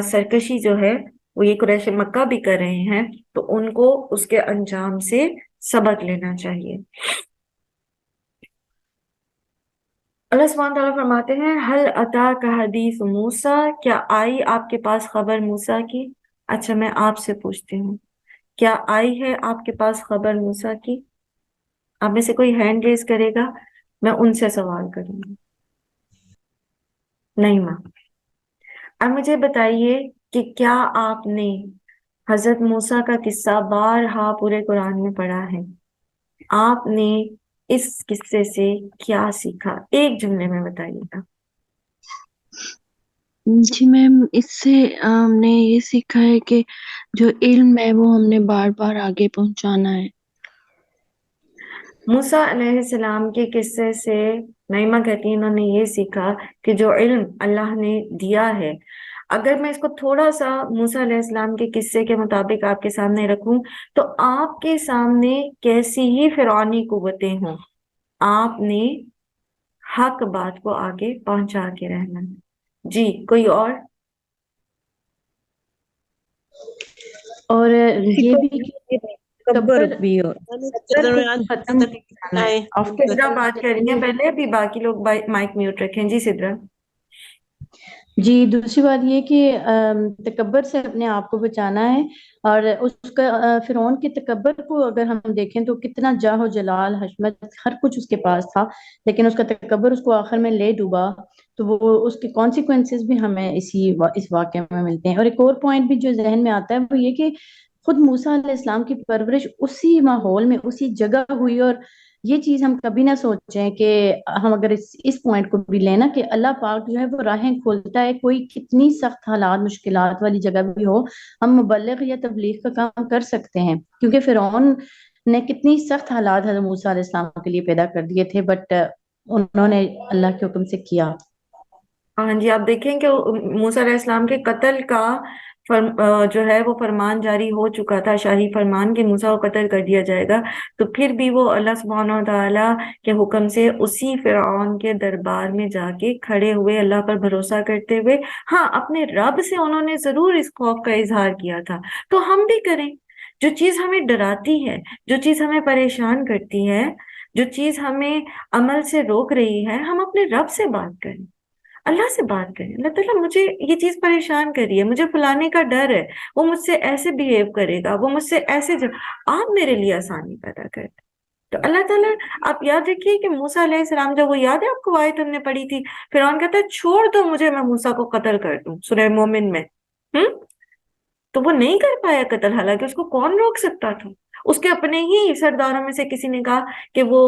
سرکشی جو ہے وہ یہ قریش مکہ بھی کر رہے ہیں، تو ان کو اس کے انجام سے سبق لینا چاہیے۔ اللہ سبحانہ تعالیٰ فرماتے ہیں حل اتاک حدیث موسیٰ، کیا آئی آپ کے پاس خبر موسیٰ کی؟ اچھا میں آپ سے پوچھتی ہوں، کیا آئی ہے آپ کے پاس خبر موسیٰ کی؟ آپ میں سے کوئی ہینڈ ریز کرے گا، میں ان سے سوال کروں گی۔ نہیں ماں۔ اب مجھے بتائیے کہ کیا آپ نے حضرت موسیٰ کا قصہ بارہا پورے قرآن میں پڑھا ہے؟ آپ نے اس قصے سے کیا سیکھا؟ ایک جملے میں بتائیے گا۔ جی میم، اس سے ہم نے یہ سیکھا ہے کہ جو علم ہے وہ ہم نے بار بار آگے پہنچانا ہے۔ موسیٰ علیہ السلام کے قصے سے نعیمہ کہتی ہیں انہوں نے یہ سیکھا کہ جو علم اللہ نے دیا ہے، اگر میں اس کو تھوڑا سا موسیٰ علیہ السلام کے قصے کے مطابق آپ کے سامنے رکھوں تو آپ کے سامنے کیسی ہی فرعونی قوتیں ہوں، آپ نے حق بات کو آگے پہنچا کے رہنا ہے۔ جی کوئی اور؟ اور یہ بھی کہ تکبر تکبر بھی ہو درمیان ختم کرنا ہے after سدرا بات کر رہی ہیں پہلے، ابھی باقی لوگ مائک میوٹ رکھیں۔ جی سدرا۔ جی دوسری بات یہ کہ تکبر سے اپنے آپ کو بچانا ہے، اور اس کا فرعون کے تکبر کو اگر ہم دیکھیں تو کتنا جاہ و جلال، حشمت، ہر کچھ اس کے پاس تھا، لیکن اس کا تکبر اس کو آخر میں لے ڈوبا، تو وہ اس کے کانسیکوینسز بھی ہمیں اس واقعے میں ملتے ہیں۔ اور ایک اور پوائنٹ بھی جو ذہن میں آتا ہے وہ یہ کہ خود موسیٰ علیہ السلام کی پرورش اسی ماحول میں، اسی جگہ ہوئی، اور یہ چیز ہم کبھی نہ سوچیں کہ ہم اگر اس پوائنٹ کو بھی لینا کہ اللہ پاک جو ہے وہ راہیں کھولتا ہے، کوئی کتنی سخت حالات، مشکلات والی جگہ بھی ہو، ہم مبلغ یا تبلیغ کا کام کر سکتے ہیں، کیونکہ فرعون نے کتنی سخت حالات حضرت موسیٰ علیہ السلام کے لیے پیدا کر دیے تھے، بٹ انہوں نے اللہ کے حکم سے کیا۔ ہاں جی، آپ دیکھیں کہ موسیٰ علیہ السلام کے قتل کا جو ہے وہ فرمان جاری ہو چکا تھا، شاہی فرمان کہ موسیٰ کو قتل کر دیا جائے گا، تو پھر بھی وہ اللہ سبحانہ و تعالیٰ کے حکم سے اسی فرعون کے دربار میں جا کے کھڑے ہوئے، اللہ پر بھروسہ کرتے ہوئے۔ ہاں اپنے رب سے انہوں نے ضرور اس خوف کا اظہار کیا تھا، تو ہم بھی کریں۔ جو چیز ہمیں ڈراتی ہے، جو چیز ہمیں پریشان کرتی ہے، جو چیز ہمیں عمل سے روک رہی ہے، ہم اپنے رب سے بات کریں، اللہ سے بات کریں۔ اللہ تعالیٰ مجھے یہ چیز پریشان کر رہی ہے، مجھے فلانے کا ڈر ہے، وہ مجھ سے ایسے بہیو کرے گا، وہ مجھ سے ایسے آپ میرے لیے آسانی پیدا کر دیں۔ تو اللہ تعالیٰ، آپ یاد رکھیے کہ موسیٰ علیہ السلام، جب وہ یاد ہے آپ کو آیت ہم نے پڑھی تھی، فرعون کہتا ہے چھوڑ دو مجھے، میں موسیٰ کو قتل کر دوں، سورہ مومن میں۔ تو وہ نہیں کر پایا قتل، حالانکہ اس کو کون روک سکتا تھا؟ اس کے اپنے ہی سرداروں میں سے کسی نے کہا کہ وہ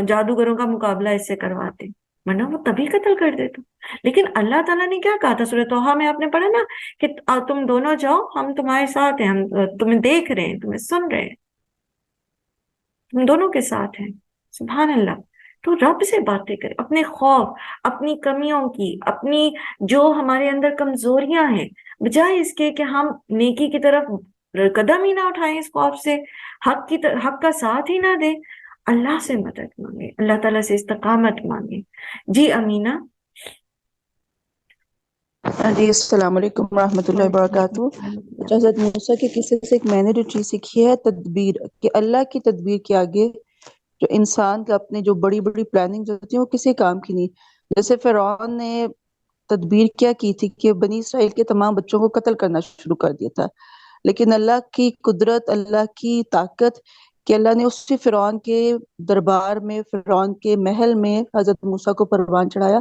جادوگروں کا مقابلہ اس سے کرواتے، ورنہ وہ تبھی قتل کر دیتا۔ لیکن اللہ تعالیٰ نے کیا کہا تھا سورہ طٰہٰ میں، آپ نے پڑھا نا کہ تم دونوں جاؤ، ہم تمہارے ساتھ ہیں، ہم تمہیں دیکھ رہے ہیں، تمہیں سن رہے ہیں، تم دونوں کے ساتھ ہیں۔ سبحان اللہ۔ تو رب سے باتیں کریں، اپنے خوف، اپنی کمیوں کی، اپنی جو ہمارے اندر کمزوریاں ہیں، بجائے اس کے کہ ہم نیکی کی طرف قدم ہی نہ اٹھائیں، اس خوف سے حق کا ساتھ ہی نہ دیں، اللہ سے مدد مانگیں، اللہ تعالیٰ سے استقامت مانگیں۔ جی امینہ۔ جی السلام علیکم ورحمۃ اللہ وبرکاتہ۔ حضرت موسیٰ کے قصے سے ایک میں نے جو چیز سیکھی ہے تدبیر، کہ اللہ کی تدبیر کے آگے جو انسان کا اپنے جو بڑی بڑی پلاننگ ہوتی ہیں وہ کسی کام کی نہیں۔ جیسے فرعون نے تدبیر کیا کی تھی کہ بنی اسرائیل کے تمام بچوں کو قتل کرنا شروع کر دیا تھا، لیکن اللہ کی قدرت، اللہ کی طاقت کہ اللہ نے اسی فرعون کے دربار میں، فرعون کے محل میں حضرت موسیٰ کو پروان چڑھایا۔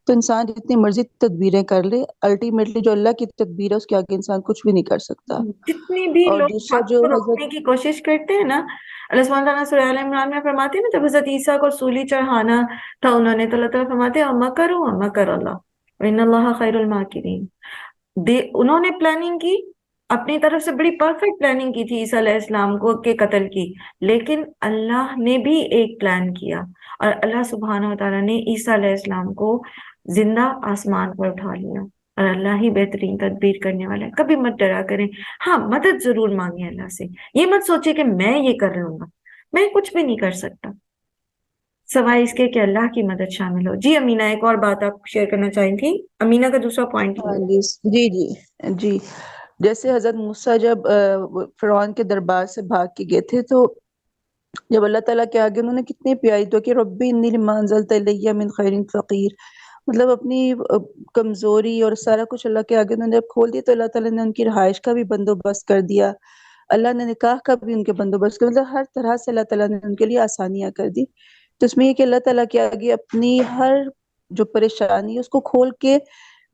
تو انسان جتنی مرضی تدبیریں کر لے، الٹیمیٹلی جو اللہ کی تدبیر ہے اس کے آگے انسان کچھ بھی نہیں کر سکتا۔ جتنی بھی اور لوگ دوسرا حق جو کو روکنے حضرت کی کوشش کرتے ہیں نا، اللہ سبحانہ تعالیٰ سورہ آل عمران میں فرماتے ہیں نا، جب حضرت عیسیٰ کو سولی چڑھانا تھا انہوں نے، تو اللہ تعالیٰ فرماتے ہیں وَمَكَرُوا وَمَكَرَ اللَّهُ وَإِنَّ اللَّهَ خَيْرُ الْمَاكِرِينَ۔ انہوں نے پلاننگ کی، اپنی طرف سے بڑی پرفیکٹ پلاننگ کی تھی عیسیٰ علیہ السلام کو کے قتل کی، لیکن اللہ نے بھی ایک پلان کیا، اور اللہ سبحانہ تعالیٰ نے عیسیٰ علیہ السلام کو زندہ آسمان پر اٹھا لیا، اور اللہ ہی بہترین تدبیر کرنے والا ہے۔ کبھی مت ڈرا کریں، ہاں مدد ضرور مانگیں اللہ سے، یہ مت سوچے کہ میں یہ کر لوں گا، میں کچھ بھی نہیں کر سکتا، سوائے اس کے کہ اللہ کی مدد شامل ہو. جی امینا، ایک اور بات آپ شیئر کرنا چاہیں گی؟ امینا کا دوسرا پوائنٹ ہاں جی جی جی جی. جیسے حضرت موسیٰ جب فرعون کے دربار سے بھاگ کے گئے تھے، تو جب اللہ تعالیٰ کے آگے انہوں نے کتنی پیاری دعا کہ ربی انی لما انزلت الی من خیر فقیر، مطلب اپنی کمزوری اور سارا کچھ اللہ کے آگے انہوں نے جب کھول دیا، تو اللہ تعالیٰ نے ان کی رہائش کا بھی بندوبست کر دیا، اللہ نے نکاح کا بھی ان کے بندوبست کر، مطلب ہر طرح سے اللہ تعالیٰ نے ان کے لیے آسانیاں کر دی. تو اس میں یہ کہ اللہ تعالیٰ کے آگے اپنی ہر جو پریشانی ہے اس کو کھول کے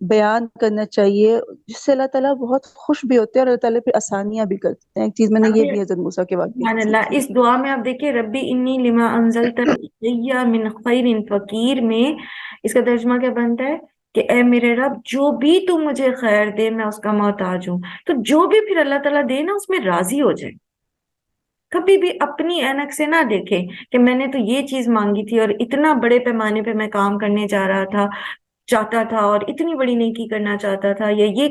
بیان کرنا چاہیے، جس سے اللہ تعالیٰ بہت خوش بھی ہوتے ہیں اور اللہ تعالیٰ پہ آسانیاں بھی کرتے ہیں. ایک چیز میں نے یہ بھی حضرت موسیٰ کے واقعے سبحان سے اللہ. سیکھی ہے. اس دعا میں آپ دیکھیے ربی انی لما انزلت الی من خیر فقیر میں اس کا ترجمہ کیا بنتا ہے کہ اے میرے رب، جو بھی تو مجھے خیر دے میں اس کا محتاج ہوں. تو جو بھی پھر اللہ تعالیٰ دے نا اس میں راضی ہو جائے. کبھی بھی اپنی اینک سے نہ دیکھے کہ میں نے تو یہ چیز مانگی تھی اور اتنا بڑے پیمانے پہ میں کام کرنے جا رہا تھا، چاہتا تھا، اور اتنی بڑی نیکی کرنا چاہتا تھا، یا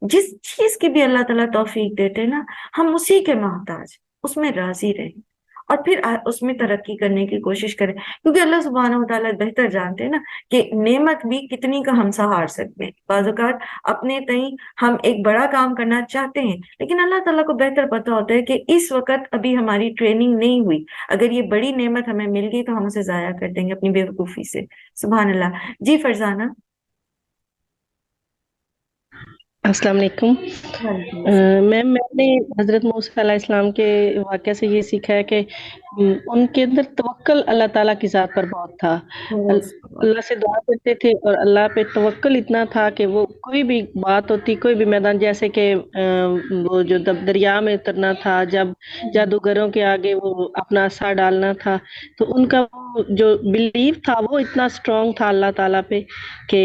جس چیز کی بھی اللہ تعالیٰ توفیق دیتے نا، ہم اسی کے محتاج، اس میں راضی رہیں اور پھر اس میں ترقی کرنے کی کوشش کریں. کیونکہ اللہ سبحانہ و تعالیٰ بہتر جانتے ہیں نا کہ نعمت بھی کتنی کا ہم سہار سکتے ہیں. بعض اوقات اپنے تئیں ہم ایک بڑا کام کرنا چاہتے ہیں، لیکن اللہ تعالیٰ کو بہتر پتہ ہوتا ہے کہ اس وقت ابھی ہماری ٹریننگ نہیں ہوئی، اگر یہ بڑی نعمت ہمیں مل گئی تو ہم اسے ضائع کر دیں گے اپنی بیوقوفی سے. سبحان اللہ. جی فرزانہ. السلام علیکم. میم، میں نے حضرت موسیٰ علیہ السلام کے واقعہ سے یہ سیکھا ہے کہ ان کے اندر توکل اللہ تعالیٰ کی ذات پر بہت تھا. اللہ سے دعا کرتے تھے اور اللہ پہ توکل اتنا تھا کہ وہ کوئی بھی بات ہوتی، کوئی بھی میدان، جیسے کہ وہ جو دریا میں اترنا تھا، جب جادوگروں کے آگے وہ اپنا عصا ڈالنا تھا، تو ان کا جو بلیف تھا وہ اتنا اسٹرانگ تھا اللہ تعالیٰ پہ کہ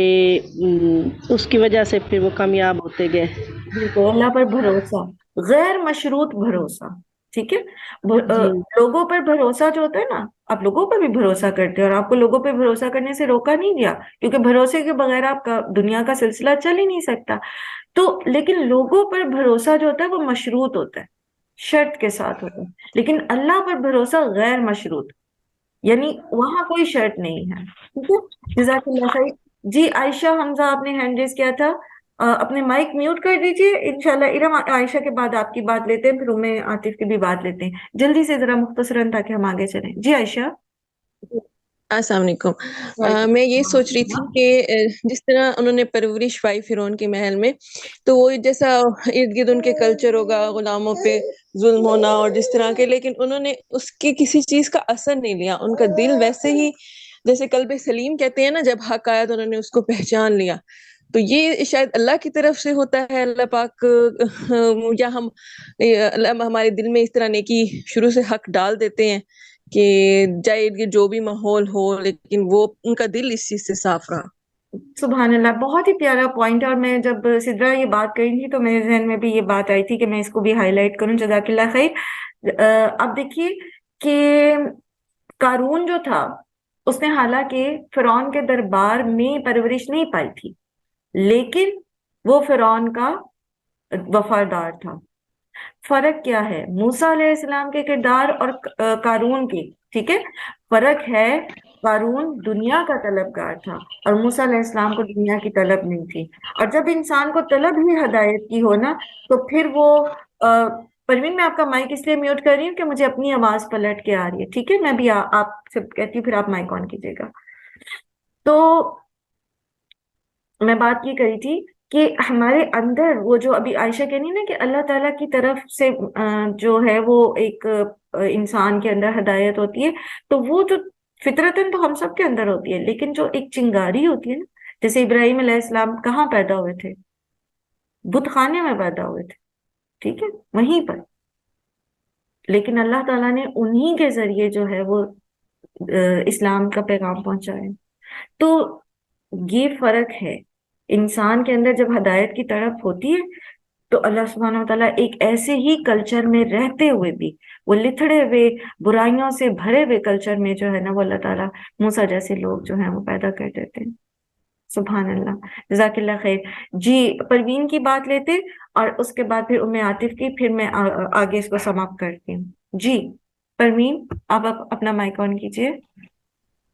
اس کی وجہ سے پھر وہ کامیاب ہوتے گئے. بالکل، اللہ پر بھروسہ، غیر مشروط بھروسہ. ٹھیک ہے. جی لوگوں پر بھروسہ جو ہوتا ہے نا، آپ لوگوں پر بھی بھروسہ کرتے ہیں اور آپ کو لوگوں پہ بھروسہ کرنے سے روکا نہیں گیا، کیونکہ بھروسے کے بغیر آپ کا دنیا کا سلسلہ چل ہی نہیں سکتا. تو لیکن لوگوں پر بھروسہ جو ہوتا ہے وہ مشروط ہوتا ہے، شرط کے ساتھ ہوتا ہے. لیکن اللہ پر بھروسہ غیر مشروط، یعنی وہاں کوئی شرط نہیں ہے. ٹھیک ہے. جزاک اللہ خیر. جی عائشہ حمزہ، آپ نے ہینڈ ریز کیا تھا، اپنے مائک میوٹ کر دیجئے. انشاءاللہ ارم عائشہ کے بعد آپ کی بات لیتے ہیں، پھر ہمیں عاطف کی بھی بات لیتے ہیں. جلدی سے ذرا مختصراً تاکہ ہم آگے چلیں. جی عائشہ. السلام علیکم. میں یہ سوچ رہی تھی کہ جس طرح انہوں نے پرورش پائی فرعون کے محل میں، تو وہ جیسا ارد گرد ان کے کلچر ہوگا، غلاموں پہ ظلم ہونا اور جس طرح کے، لیکن انہوں نے اس کی کسی چیز کا اثر نہیں لیا. ان کا دل ویسے ہی، جیسے قلب سلیم کہتے ہیں نا، جب حق آیا تو انہوں نے اس کو پہچان لیا. تو یہ شاید اللہ کی طرف سے ہوتا ہے، اللہ پاک، یا ہم اللہ ہمارے دل میں اس طرح نیکی شروع سے حق ڈال دیتے ہیں کہ چاہے جو بھی ماحول ہو، لیکن وہ ان کا دل اس چیز سے صاف رہا. سبحان اللہ، بہت ہی پیارا پوائنٹ. اور میں جب سدرا یہ بات کہی تھی تو میرے ذہن میں بھی یہ بات آئی تھی کہ میں اس کو بھی ہائی لائٹ کروں. جزاک اللہ خیر. اب دیکھیے کہ قارون جو تھا، اس نے حالانکہ فرعون کے دربار میں پرورش نہیں پائی تھی، لیکن وہ فرعون کا وفادار تھا. فرق کیا ہے موسیٰ علیہ السلام کے کردار اور قارون کی؟ ٹھیک ہے. فرق ہے، قارون دنیا کا طلبگار تھا اور موسیٰ علیہ السلام کو دنیا کی طلب نہیں تھی. اور جب انسان کو طلب ہی ہدایت کی ہو نا، تو پھر وہ پروین، میں آپ کا مائک اس لیے میوٹ کر رہی ہوں کہ مجھے اپنی آواز پلٹ کے آ رہی ہے. ٹھیک ہے، میں بھی آپ سے کہتی ہوں، پھر آپ مائک آن کیجیے گا. تو میں بات یہ کری تھی کہ ہمارے اندر وہ جو ابھی عائشہ کہنی نا کہ اللہ تعالیٰ کی طرف سے جو ہے وہ ایک انسان کے اندر ہدایت ہوتی ہے، تو وہ جو فطرتاً تو ہم سب کے اندر ہوتی ہے، لیکن جو ایک چنگاری ہوتی ہے نا، جیسے ابراہیم علیہ السلام کہاں پیدا ہوئے تھے؟ بت خانے میں پیدا ہوئے تھے. ٹھیک ہے، وہیں پر. لیکن اللہ تعالیٰ نے انہی کے ذریعے جو ہے وہ اسلام کا پیغام پہنچایا. تو یہ فرق ہے. انسان کے اندر جب ہدایت کی طرف ہوتی ہے تو اللہ سبحانہ وتعالیٰ ایک ایسے ہی کلچر میں رہتے ہوئے بھی، وہ لتھڑے ہوئے برائیوں سے بھرے ہوئے کلچر میں جو ہے نا، وہ اللہ تعالیٰ موسیٰ جیسے لوگ جو ہیں وہ پیدا کر دیتے ہیں. سبحان اللہ. جزاک اللہ خیر. جی پروین کی بات لیتے اور اس کے بعد پھر عاطف کی، پھر میں آگے اس کو سماپت کرتی ہوں. جی پروین، آپ اپنا مائک آن کیجیے.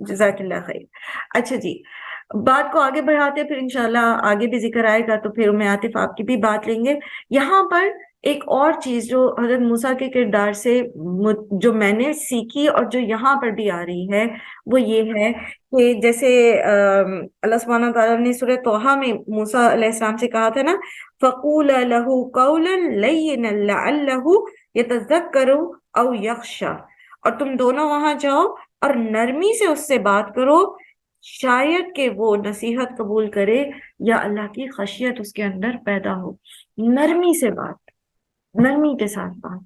جزاک اللہ خیر. اچھا جی، بات کو آگے بڑھاتے پھر انشاءاللہ آگے بھی ذکر آئے گا تو پھر میں عاطف آپ کی بھی بات لیں گے. یہاں پر ایک اور چیز جو حضرت موسیٰ کے کردار سے جو میں نے سیکھی اور جو یہاں پر بھی آ رہی ہے وہ یہ ہے کہ جیسے اللہ سبحانہ تعالیٰ نے سورہ طٰہٰ میں موسیٰ علیہ السلام سے کہا تھا نا فَقُولَ لَهُ قَوْلًا لَيِّنًا لَعَلَّهُ يَتَذَكَّرُ أَوْ يَخْشَىٰ، اور تم دونوں وہاں جاؤ اور نرمی سے اس سے بات کرو، شاید کہ وہ نصیحت قبول کرے یا اللہ کی خشیت اس کے اندر پیدا ہو. نرمی سے بات، نرمی کے ساتھ بات.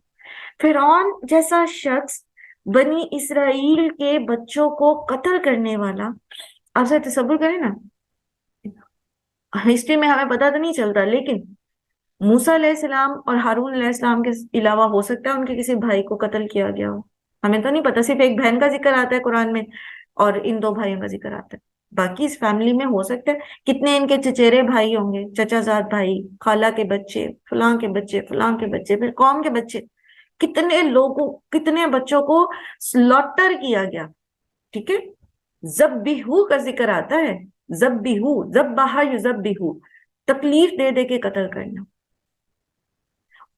فرعون جیسا شخص بنی اسرائیل کے بچوں کو قتل کرنے والا، آپ سے تصور کریں نا، ہسٹری میں ہمیں پتہ تو نہیں چلتا لیکن موسیٰ علیہ السلام اور ہارون علیہ السلام کے علاوہ ہو سکتا ہے ان کے کسی بھائی کو قتل کیا گیا ہو. ہمیں تو نہیں پتا، صرف ایک بہن کا ذکر آتا ہے قرآن میں اور ان 2 بھائیوں کا ذکر آتا ہے. باقی اس فیملی میں ہو سکتا ہے کتنے ان کے چچیرے بھائی ہوں گے، چچا زاد بھائی، خالہ کے بچے، فلاں کے بچے، فلاں کے بچے، پھر قوم کے بچے، کتنے لوگوں، کتنے بچوں کو سلوٹر کیا گیا. ٹھیک ہے، ذبیحو کا ذکر آتا ہے، ذبیحو، ذبح یذبحو، تکلیف دے دے کے قتل کرنا.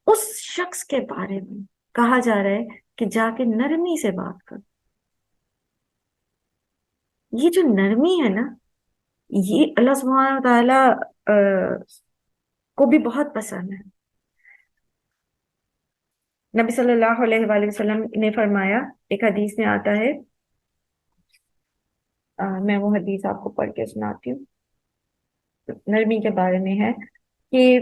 اس شخص کے بارے میں کہا جا رہا ہے کہ جا کے نرمی سے بات کر. یہ جو نرمی ہے نا، یہ اللہ سبحانہ تعالی کو بھی بہت پسند ہے. نبی صلی اللہ علیہ وآلہ وسلم نے فرمایا، ایک حدیث میں آتا ہے، میں وہ حدیث آپ کو پڑھ کے سناتی ہوں، نرمی کے بارے میں ہے کہ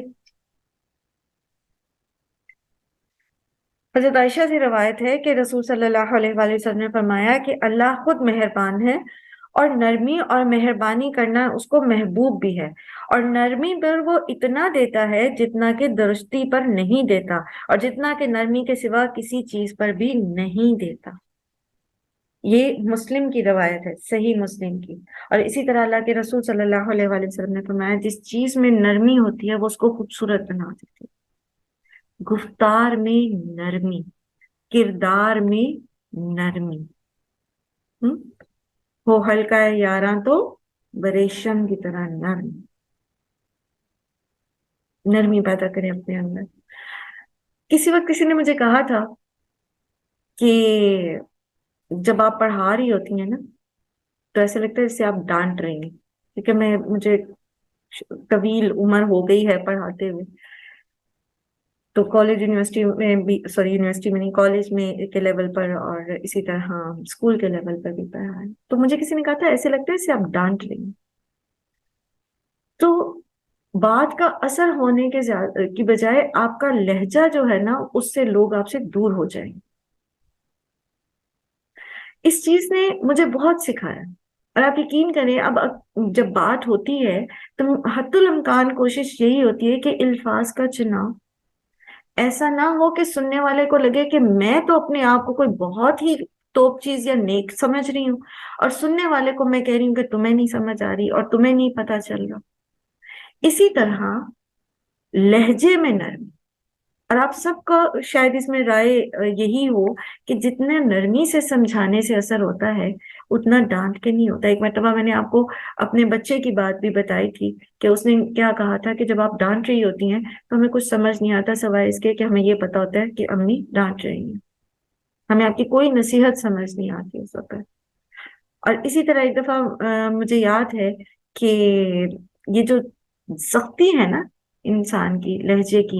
حضرت عائشہ سے روایت ہے کہ رسول صلی اللہ علیہ وآلہ وسلم نے فرمایا کہ اللہ خود مہربان ہے اور نرمی اور مہربانی کرنا اس کو محبوب بھی ہے، اور نرمی پر وہ اتنا دیتا ہے جتنا کہ درستی پر نہیں دیتا، اور جتنا کہ نرمی کے سوا کسی چیز پر بھی نہیں دیتا. یہ مسلم کی روایت ہے، صحیح مسلم کی. اور اسی طرح اللہ کے رسول صلی اللہ علیہ وآلہ وسلم نے فرمایا جس چیز میں نرمی ہوتی ہے وہ اس کو خوبصورت بنا دیتی ہے. گفتار میں نرمی، کردار میں نرمی، ہو ہلکا ہے یاراں تو بریشم کی طرح نرم. نرمی پیدا کریں اپنے اندر. کسی وقت کسی نے مجھے کہا تھا کہ جب آپ پڑھا رہی ہوتی ہیں نا تو ایسا لگتا ہے جیسے آپ ڈانٹ رہی ہیں، کیونکہ مجھے طویل عمر ہو گئی ہے پڑھاتے ہوئے، تو کالج یونیورسٹی میں بھی، سوری یونیورسٹی میں نہیں، کالج میں کے لیول پر اور اسی طرح اسکول کے لیول پر بھی پڑھا ہے. تو مجھے کسی نے کہا تھا ایسے لگتا ہے جیسے آپ ڈانٹ رہی ہیں. تو بات کا اثر ہونے کے کی بجائے آپ کا لہجہ جو ہے نا اس سے لوگ آپ سے دور ہو جائیں. اس چیز نے مجھے بہت سکھایا. اور آپ یقین کریں اب جب بات ہوتی ہے تو حتی الامکان کوشش یہی ہوتی ہے کہ الفاظ کا چناؤ ایسا نہ ہو کہ سننے والے کو لگے کہ میں تو اپنے آپ کو کوئی بہت ہی توپ چیز یا نیک سمجھ رہی ہوں اور سننے والے کو میں کہہ رہی ہوں کہ تمہیں نہیں سمجھ آ رہی اور تمہیں نہیں پتا چل رہا. اسی طرح لہجے میں نرمی، اور آپ سب کا شاید اس میں رائے یہی ہو کہ جتنے نرمی سے سمجھانے سے اثر ہوتا ہے اتنا ڈانٹ کے نہیں ہوتا. ایک مرتبہ میں نے آپ کو اپنے بچے کی بات بھی بتائی تھی کہ اس نے کیا کہا تھا کہ جب آپ ڈانٹ رہی ہوتی ہیں تو ہمیں کچھ سمجھ نہیں آتا سوائے اس کے کہ ہمیں یہ پتا ہوتا ہے کہ امی ڈانٹ رہی ہیں، ہمیں آپ کی کوئی نصیحت سمجھ نہیں آتی اس وقت. اور اسی طرح ایک دفعہ مجھے یاد ہے کہ یہ جو سختی ہے نا انسان کی لہجے کی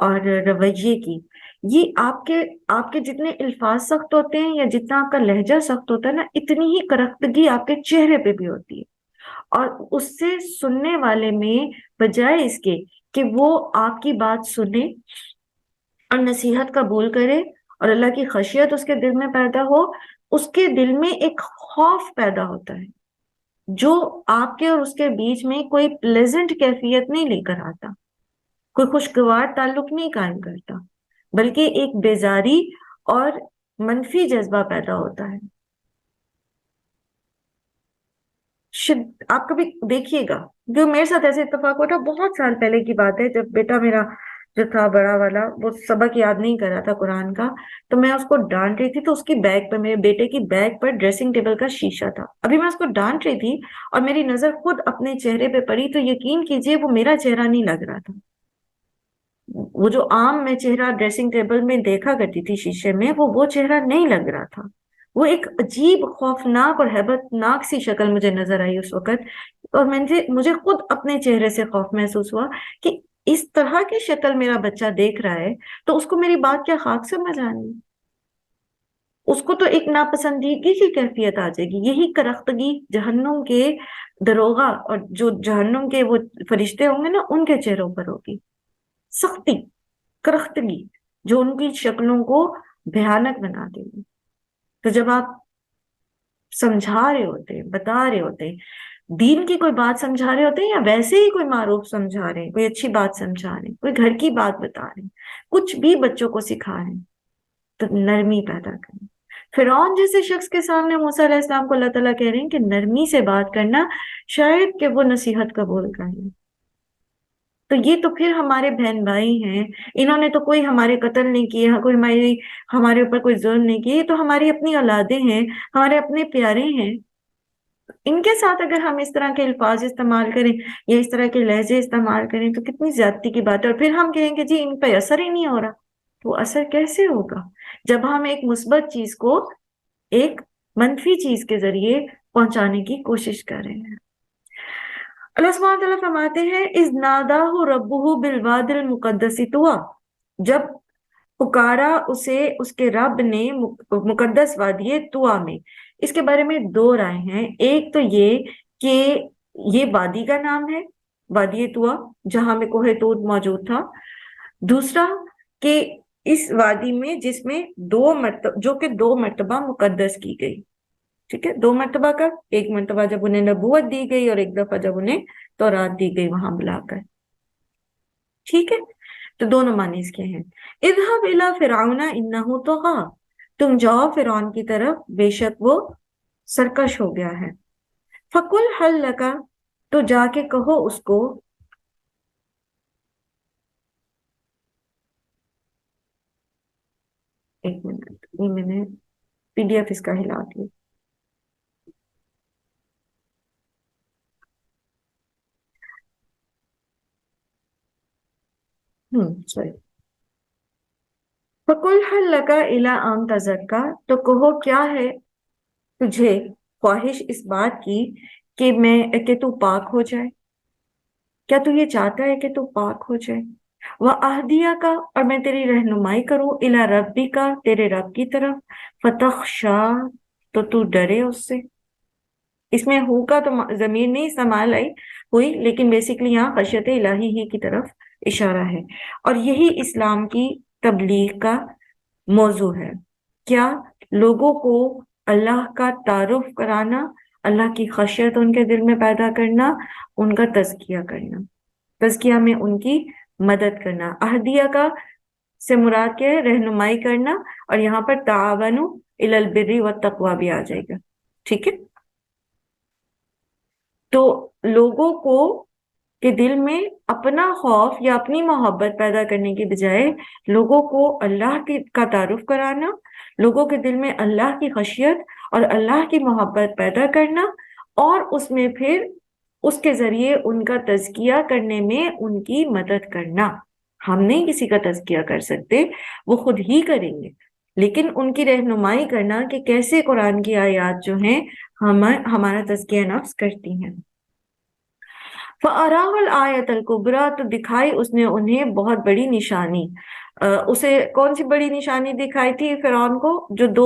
اور رویے کی، یہ آپ کے جتنے الفاظ سخت ہوتے ہیں یا جتنا آپ کا لہجہ سخت ہوتا ہے نا اتنی ہی کرختگی آپ کے چہرے پہ بھی ہوتی ہے. اور اس سے سننے والے میں بجائے اس کے کہ وہ آپ کی بات سنے اور نصیحت قبول کرے اور اللہ کی خشیت اس کے دل میں پیدا ہو، اس کے دل میں ایک خوف پیدا ہوتا ہے جو آپ کے اور اس کے بیچ میں کوئی پلیزنٹ کیفیت نہیں لے کر آتا، کوئی خوشگوار تعلق نہیں قائم کرتا، بلکہ ایک بیزاری اور منفی جذبہ پیدا ہوتا ہے. آپ کبھی دیکھیے گا، جو میرے ساتھ ایسے اتفاق ہوا تھا بہت سال پہلے کی بات ہے، جب بیٹا میرا جو تھا بڑا والا، وہ سبق یاد نہیں کر رہا تھا قرآن کا، تو میں اس کو ڈانٹ رہی تھی، تو اس کی بیگ پر، میرے بیٹے کی بیگ پر ڈریسنگ ٹیبل کا شیشہ تھا. ابھی میں اس کو ڈانٹ رہی تھی اور میری نظر خود اپنے چہرے پہ پڑی، تو یقین کیجئے وہ میرا چہرہ نہیں لگ رہا تھا. وہ جو عام میں چہرہ ڈریسنگ ٹیبل میں دیکھا کرتی تھی شیشے میں، وہ چہرہ نہیں لگ رہا تھا. وہ ایک عجیب خوفناک اور ہیبت ناک سی شکل مجھے نظر آئی اس وقت، اور مجھے خود اپنے چہرے سے خوف محسوس ہوا کہ اس طرح کی شکل میرا بچہ دیکھ رہا ہے تو اس کو میری بات کیا خاک سمجھ آنی؟ اس کو تو ایک ناپسندیدگی کی کیفیت آ جائے گی. یہی کرختگی جہنم کے دروغہ اور جو جہنم کے وہ فرشتے ہوں گے نا، ان کے چہروں پر ہوگی. سختی، کرختگی، جو ان کی شکلوں کو بھیانک بنا دے گی. تو جب آپ سمجھا رہے ہوتے ہیں، بتا رہے ہوتے ہیں، دین کی کوئی بات سمجھا رہے ہوتے ہیں، یا ویسے ہی کوئی معروف سمجھا رہے ہیں، کوئی اچھی بات سمجھا رہے ہیں، کوئی گھر کی بات بتا رہے ہیں، کچھ بھی بچوں کو سکھا رہے ہیں، تو نرمی پیدا کریں. فرعون جیسے شخص کے سامنے موسیٰ علیہ السلام کو اللہ تعالیٰ کہہ رہے ہیں کہ نرمی سے بات کرنا، شاید کہ وہ نصیحت قبول کر لیں. تو یہ تو پھر ہمارے بہن بھائی ہیں، انہوں نے تو کوئی ہمارے قتل نہیں کیے، کوئی ہمارے اوپر کوئی ظلم نہیں کیے، یہ تو ہماری اپنی اولادیں ہیں، ہمارے اپنے پیارے ہیں. ان کے ساتھ اگر ہم اس طرح کے الفاظ استعمال کریں یا اس طرح کے لہجے استعمال کریں تو کتنی زیادتی کی بات ہے. اور پھر ہم کہیں کہ جی ان پہ اثر ہی نہیں ہو رہا. تو اثر کیسے ہوگا جب ہم ایک مثبت چیز کو ایک منفی چیز کے ذریعے پہنچانے کی کوشش کر رہے ہیں. اللہ سبحانہ وتعالیٰ فرماتے ہیں اذ ناداہ ربہ بالواد المقدس طویٰ، جب پکارا اسے اس کے رب نے مقدس وادی طویٰ میں. اس کے بارے میں دو رائے ہیں. ایک تو یہ کہ یہ وادی کا نام ہے، وادی طویٰ، جہاں میں کوہ طور موجود تھا. دوسرا کہ اس وادی میں جس میں جو کہ 2 مرتبہ مقدس کی گئی. ٹھیک ہے، 2 مرتبہ کا، ایک مرتبہ جب انہیں نبوت دی گئی اور ایک دفعہ جب انہیں تورات دی گئی وہاں بلا کر. ٹھیک ہے، تو دونوں معنی اس کے ہیں. اذهب الى فرعون انه طغى، تم جاؤ فرعون کی طرف، بے شک وہ سرکش ہو گیا ہے. فقل هل لك، تو جا کے کہو اس کو، ایک منٹ، یہ میں نے پی ڈی ایف اس کا ہلا دیا. سوری. فَقُلْ هَلْ لَكَ إِلَىٰ أَن تَزَكَّىٰ، تو کہو کیا ہے تجھے خواہش اس بات کی کہ تو پاک ہو جائے، کیا تو یہ چاہتا ہے کہ تو پاک ہو جائے. وَأَهْدِيَكَ، اور میں تیری رہنمائی کروں، إِلَىٰ رَبِّكَ، تیرے رب کی طرف، فَتَخْشَىٰ، تو ڈرے اس سے. اس میں ہو کا تو ضمیر نہیں استعمال ہوئی، لیکن بیسیکلی یہاں خشیت الہی ہی کی طرف اشارہ ہے. اور یہی اسلام کی تبلیغ کا موضوع ہے. کیا؟ لوگوں کو اللہ کا تعارف کرانا، اللہ کی خشیت ان کے دل میں پیدا کرنا، ان کا تزکیہ کرنا، تزکیہ میں ان کی مدد کرنا. اہدیہ کا سے مراد کیا ہے؟ رہنمائی کرنا. اور یہاں پر تعاونوا الی البر والتقوی بھی آ جائے گا. ٹھیک ہے، تو لوگوں کو کہ دل میں اپنا خوف یا اپنی محبت پیدا کرنے کے بجائے لوگوں کو اللہ کا تعارف کرانا، لوگوں کے دل میں اللہ کی خشیت اور اللہ کی محبت پیدا کرنا، اور اس میں پھر اس کے ذریعے ان کا تزکیہ کرنے میں ان کی مدد کرنا. ہم نہیں کسی کا تزکیہ کر سکتے، وہ خود ہی کریں گے، لیکن ان کی رہنمائی کرنا کہ کیسے قرآن کی آیات جو ہیں ہمارا تزکیہ نفس کرتی ہیں. فَأَرَاهُ الْآيَةَ الْكُبْرَىٰ، تو دکھائی اس نے انہیں بہت بڑی نشانی. اسے کون سی بڑی نشانی دکھائی تھی فرعون کو؟ جو 2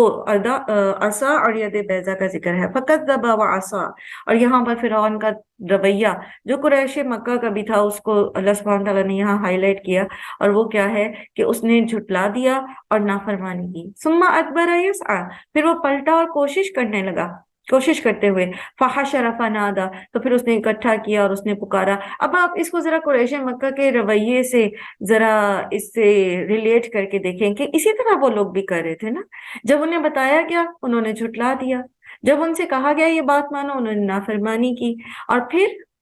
عصا اور ید بیضا کا ذکر ہے. فَكَذَّبَ وَعَصَىٰ، اور یہاں پر فرعون کا رویہ جو قریش مکہ کا بھی تھا اس کو اللہ سبحانہ تعالیٰ نے یہاں ہائی لائٹ کیا، اور وہ کیا ہے کہ اس نے جھٹلا دیا اور نافرمانی کی. ثُمَّ أَدْبَرَ يَسْعَىٰ، پھر وہ پلٹا اور کوشش کرتے ہوئے. فحشر فنادا، تو پھر اس نے اکٹھا کیا اور اس نے پکارا. اب آپ اس کو ذرا قریش مکہ کے رویے سے ذرا اس سے ریلیٹ کر کے دیکھیں کہ اسی طرح وہ لوگ بھی کر رہے تھے نا. جب انہیں بتایا گیا انہوں نے جھٹلا دیا، جب ان سے کہا گیا یہ بات مانو انہوں نے نافرمانی کی، اور پھر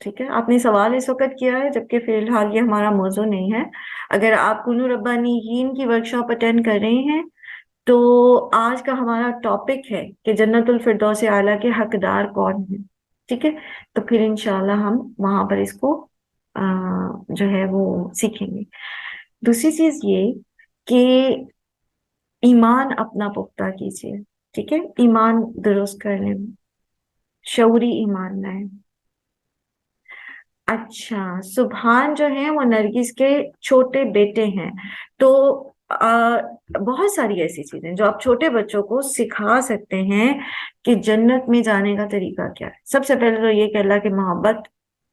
ٹھیک ہے، آپ نے سوال اس وقت کیا ہے جبکہ فی الحال یہ ہمارا موضوع نہیں ہے. اگر آپ کنو ربانیین کی ورکشاپ اٹینڈ کر رہے ہیں تو آج کا ہمارا ٹاپک ہے کہ جنت الفردوس اعلیٰ کے حقدار کون ہیں. ٹھیک ہے، تو پھر انشاءاللہ ہم وہاں پر اس کو جو ہے وہ سیکھیں گے. دوسری چیز یہ کہ ایمان اپنا پختہ کیجیے. ٹھیک ہے، ایمان درست کرنے میں شعوری ایمان لائیں. اچھا، سبحان جو ہیں وہ نرگس کے چھوٹے بیٹے ہیں. تو بہت ساری ایسی چیزیں جو آپ چھوٹے بچوں کو سکھا سکتے ہیں کہ جنت میں جانے کا طریقہ کیا ہے. سب سے پہلے تو یہ کہ اللہ کی محبت.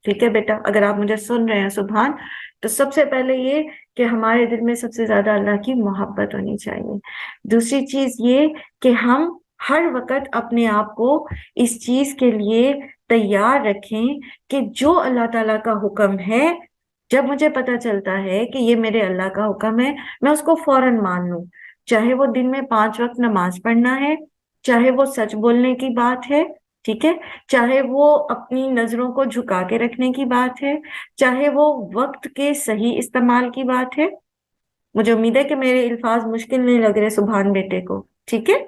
ٹھیک ہے بیٹا، اگر آپ مجھے سن رہے ہیں سبحان، تو سب سے پہلے یہ کہ ہمارے دل میں سب سے زیادہ اللہ کی محبت ہونی چاہیے. دوسری چیز یہ کہ ہم ہر وقت اپنے آپ کو اس چیز کے لیے تیار رکھیں کہ جو اللہ تعالیٰ کا حکم ہے، جب مجھے پتا چلتا ہے کہ یہ میرے اللہ کا حکم ہے، میں اس کو فوراً مان لوں. چاہے وہ دن میں 5 وقت نماز پڑھنا ہے، چاہے وہ سچ بولنے کی بات ہے، ٹھیک ہے، چاہے وہ اپنی نظروں کو جھکا کے رکھنے کی بات ہے، چاہے وہ وقت کے صحیح استعمال کی بات ہے. مجھے امید ہے کہ میرے الفاظ مشکل نہیں لگ رہے سبحان بیٹے کو. ٹھیک ہے،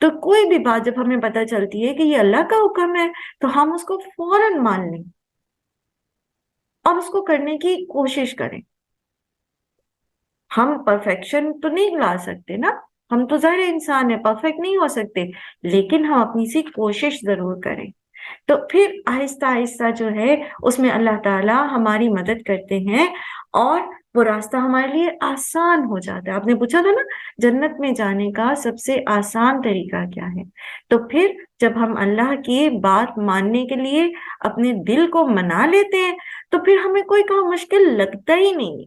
تو کوئی بھی بات جب ہمیں پتہ چلتی ہے کہ یہ اللہ کا حکم ہے تو ہم اس کو فوراً مان لیں اور اس کو کرنے کی کوشش کریں. ہم پرفیکشن تو نہیں لا سکتے نا، ہم تو ظاہر انسان ہیں، پرفیکٹ نہیں ہو سکتے، لیکن ہم اپنی سی کوشش ضرور کریں. تو پھر آہستہ آہستہ جو ہے اس میں اللہ تعالی ہماری مدد کرتے ہیں اور وہ راستہ ہمارے لیے آسان ہو جاتا ہے. آپ نے پوچھا تھا نا جنت میں جانے کا سب سے آسان طریقہ کیا ہے، تو پھر جب ہم اللہ کی بات ماننے کے لیے اپنے دل کو منا لیتے ہیں تو پھر ہمیں کوئی کام مشکل لگتا ہی نہیں.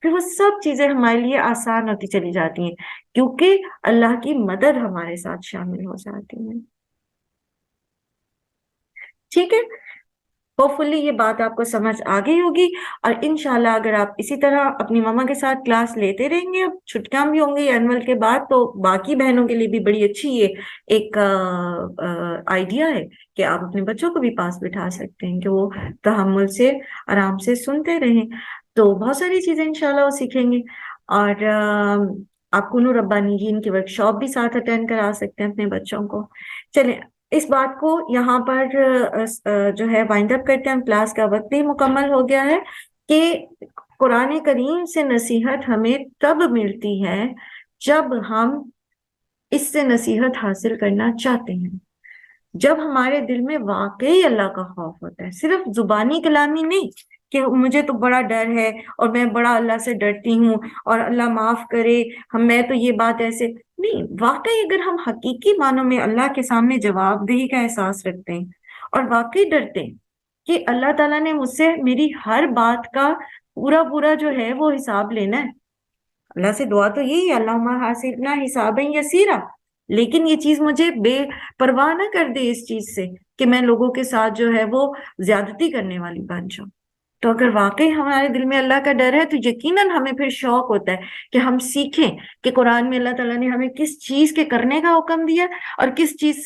پھر وہ سب چیزیں ہمارے لیے آسان ہوتی چلی جاتی ہیں کیونکہ اللہ کی مدد ہمارے ساتھ شامل ہو جاتی ہے. ٹھیک ہے، ہوپ فلی یہ بات آپ کو سمجھ آ گئی ہوگی. اور انشاءاللہ اگر آپ اسی طرح اپنی ماما کے ساتھ کلاس لیتے رہیں گے، اب چھٹیاں بھی ہوں گی اینول کے بعد، تو باقی بہنوں کے لیے بھی بڑی اچھی یہ ایک آئیڈیا ہے کہ آپ اپنے بچوں کو بھی پاس بٹھا سکتے ہیں کہ وہ تحمل سے آرام سے سنتے رہیں. تو بہت ساری چیزیں انشاءاللہ وہ سیکھیں گے. اور آپ کنو ربانیین کی ورکشاپ بھی ساتھ اٹینڈ کرا سکتے ہیں اپنے بچوں کو. چلیں اس بات کو یہاں پر جو ہے وائنڈ اپ کرتے ہیں. کلاس کا وقت بھی مکمل ہو گیا ہے کہ قرآن کریم سے نصیحت ہمیں تب ملتی ہے جب ہم اس سے نصیحت حاصل کرنا چاہتے ہیں، جب ہمارے دل میں واقعی اللہ کا خوف ہوتا ہے، صرف زبانی کلامی نہیں کہ مجھے تو بڑا ڈر ہے اور میں بڑا اللہ سے ڈرتی ہوں اور اللہ معاف کرے میں تو یہ بات ایسے نہیں. واقعی اگر ہم حقیقی معنوں میں اللہ کے سامنے جواب دہی کا احساس رکھتے ہیں اور واقعی ڈرتے ہیں کہ اللہ تعالیٰ نے مجھ سے میری ہر بات کا پورا جو ہے وہ حساب لینا ہے. اللہ سے دعا تو یہی ہے اللہم حاسبنا حسابا یسیرا، لیکن یہ چیز مجھے بے پرواہ نہ کر دے اس چیز سے کہ میں لوگوں کے ساتھ جو ہے وہ زیادتی کرنے والی بن جاؤں. تو اگر واقعی ہمارے دل میں اللہ کا ڈر ہے تو یقیناً ہمیں پھر شوق ہوتا ہے کہ ہم سیکھیں کہ قرآن میں اللہ تعالیٰ نے ہمیں کس چیز کے کرنے کا حکم دیا اور کس چیز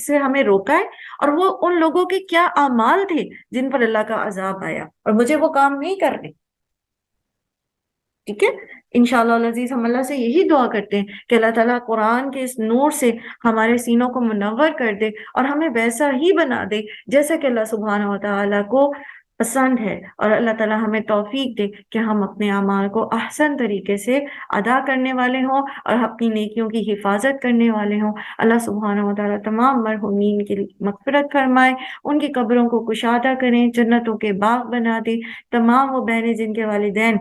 سے ہمیں روکا ہے، اور وہ ان لوگوں کے کیا اعمال تھے جن پر اللہ کا عذاب آیا اور مجھے وہ کام نہیں کرنے. ٹھیک ہے، انشاءاللہ العزیز ہم اللہ سے یہی دعا کرتے ہیں کہ اللہ تعالیٰ قرآن کے اس نور سے ہمارے سینوں کو منور کر دے اور ہمیں ویسا ہی بنا دے جیسا کہ اللہ سبحانہ و تعالیٰ کو پسند ہے، اور اللہ تعالیٰ ہمیں توفیق دے کہ ہم اپنے اعمال کو احسن طریقے سے ادا کرنے والے ہوں اور اپنی نیکیوں کی حفاظت کرنے والے ہوں. اللہ سبحانہ و تعالیٰ تمام مرحومین کی مغفرت فرمائے، ان کی قبروں کو کشادہ کریں، جنتوں کے باغ بنا دے. تمام وہ بہنیں جن کے والدین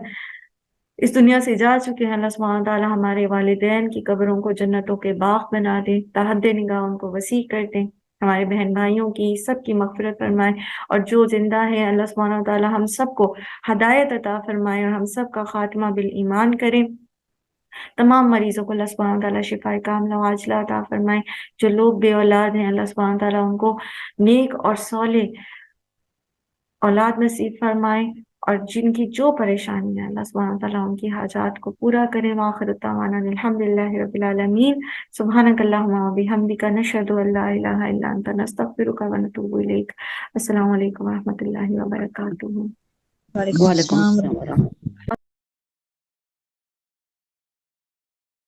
اس دنیا سے جا چکے ہیں، اللہ سبحانہ و تعالیٰ ہمارے والدین کی قبروں کو جنتوں کے باغ بنا دے، تحت نگاہ ان کو وسیع کر دیں. ہمارے بہن بھائیوں کی سب کی مغفرت فرمائے، اور جو زندہ ہے اللہ سبحانہ و تعالیٰ ہم سب کو ہدایت عطا فرمائے اور ہم سب کا خاتمہ بالایمان کرے. تمام مریضوں کو اللہ سبحانہ و تعالیٰ شفائے کاملہ و عاجلہ عطا فرمائے. جو لوگ بے اولاد ہیں اللہ سبحانہ و تعالیٰ ان کو نیک اور صالح اولاد نصیب فرمائے اور جن کی جو پریشانی ہے اللہ سبحانہ تعالیٰ ان کی حاجات کو پورا کرے. وآخر دعوانا الحمدللہ رب العالمین. سبحانک اللہم و بحمدک نشہد ان لا الہ الا انت نستغفرک و نتوب الیک. السلام علیکم و رحمۃ اللہ وبرکاتہ. وعلیکم السلام.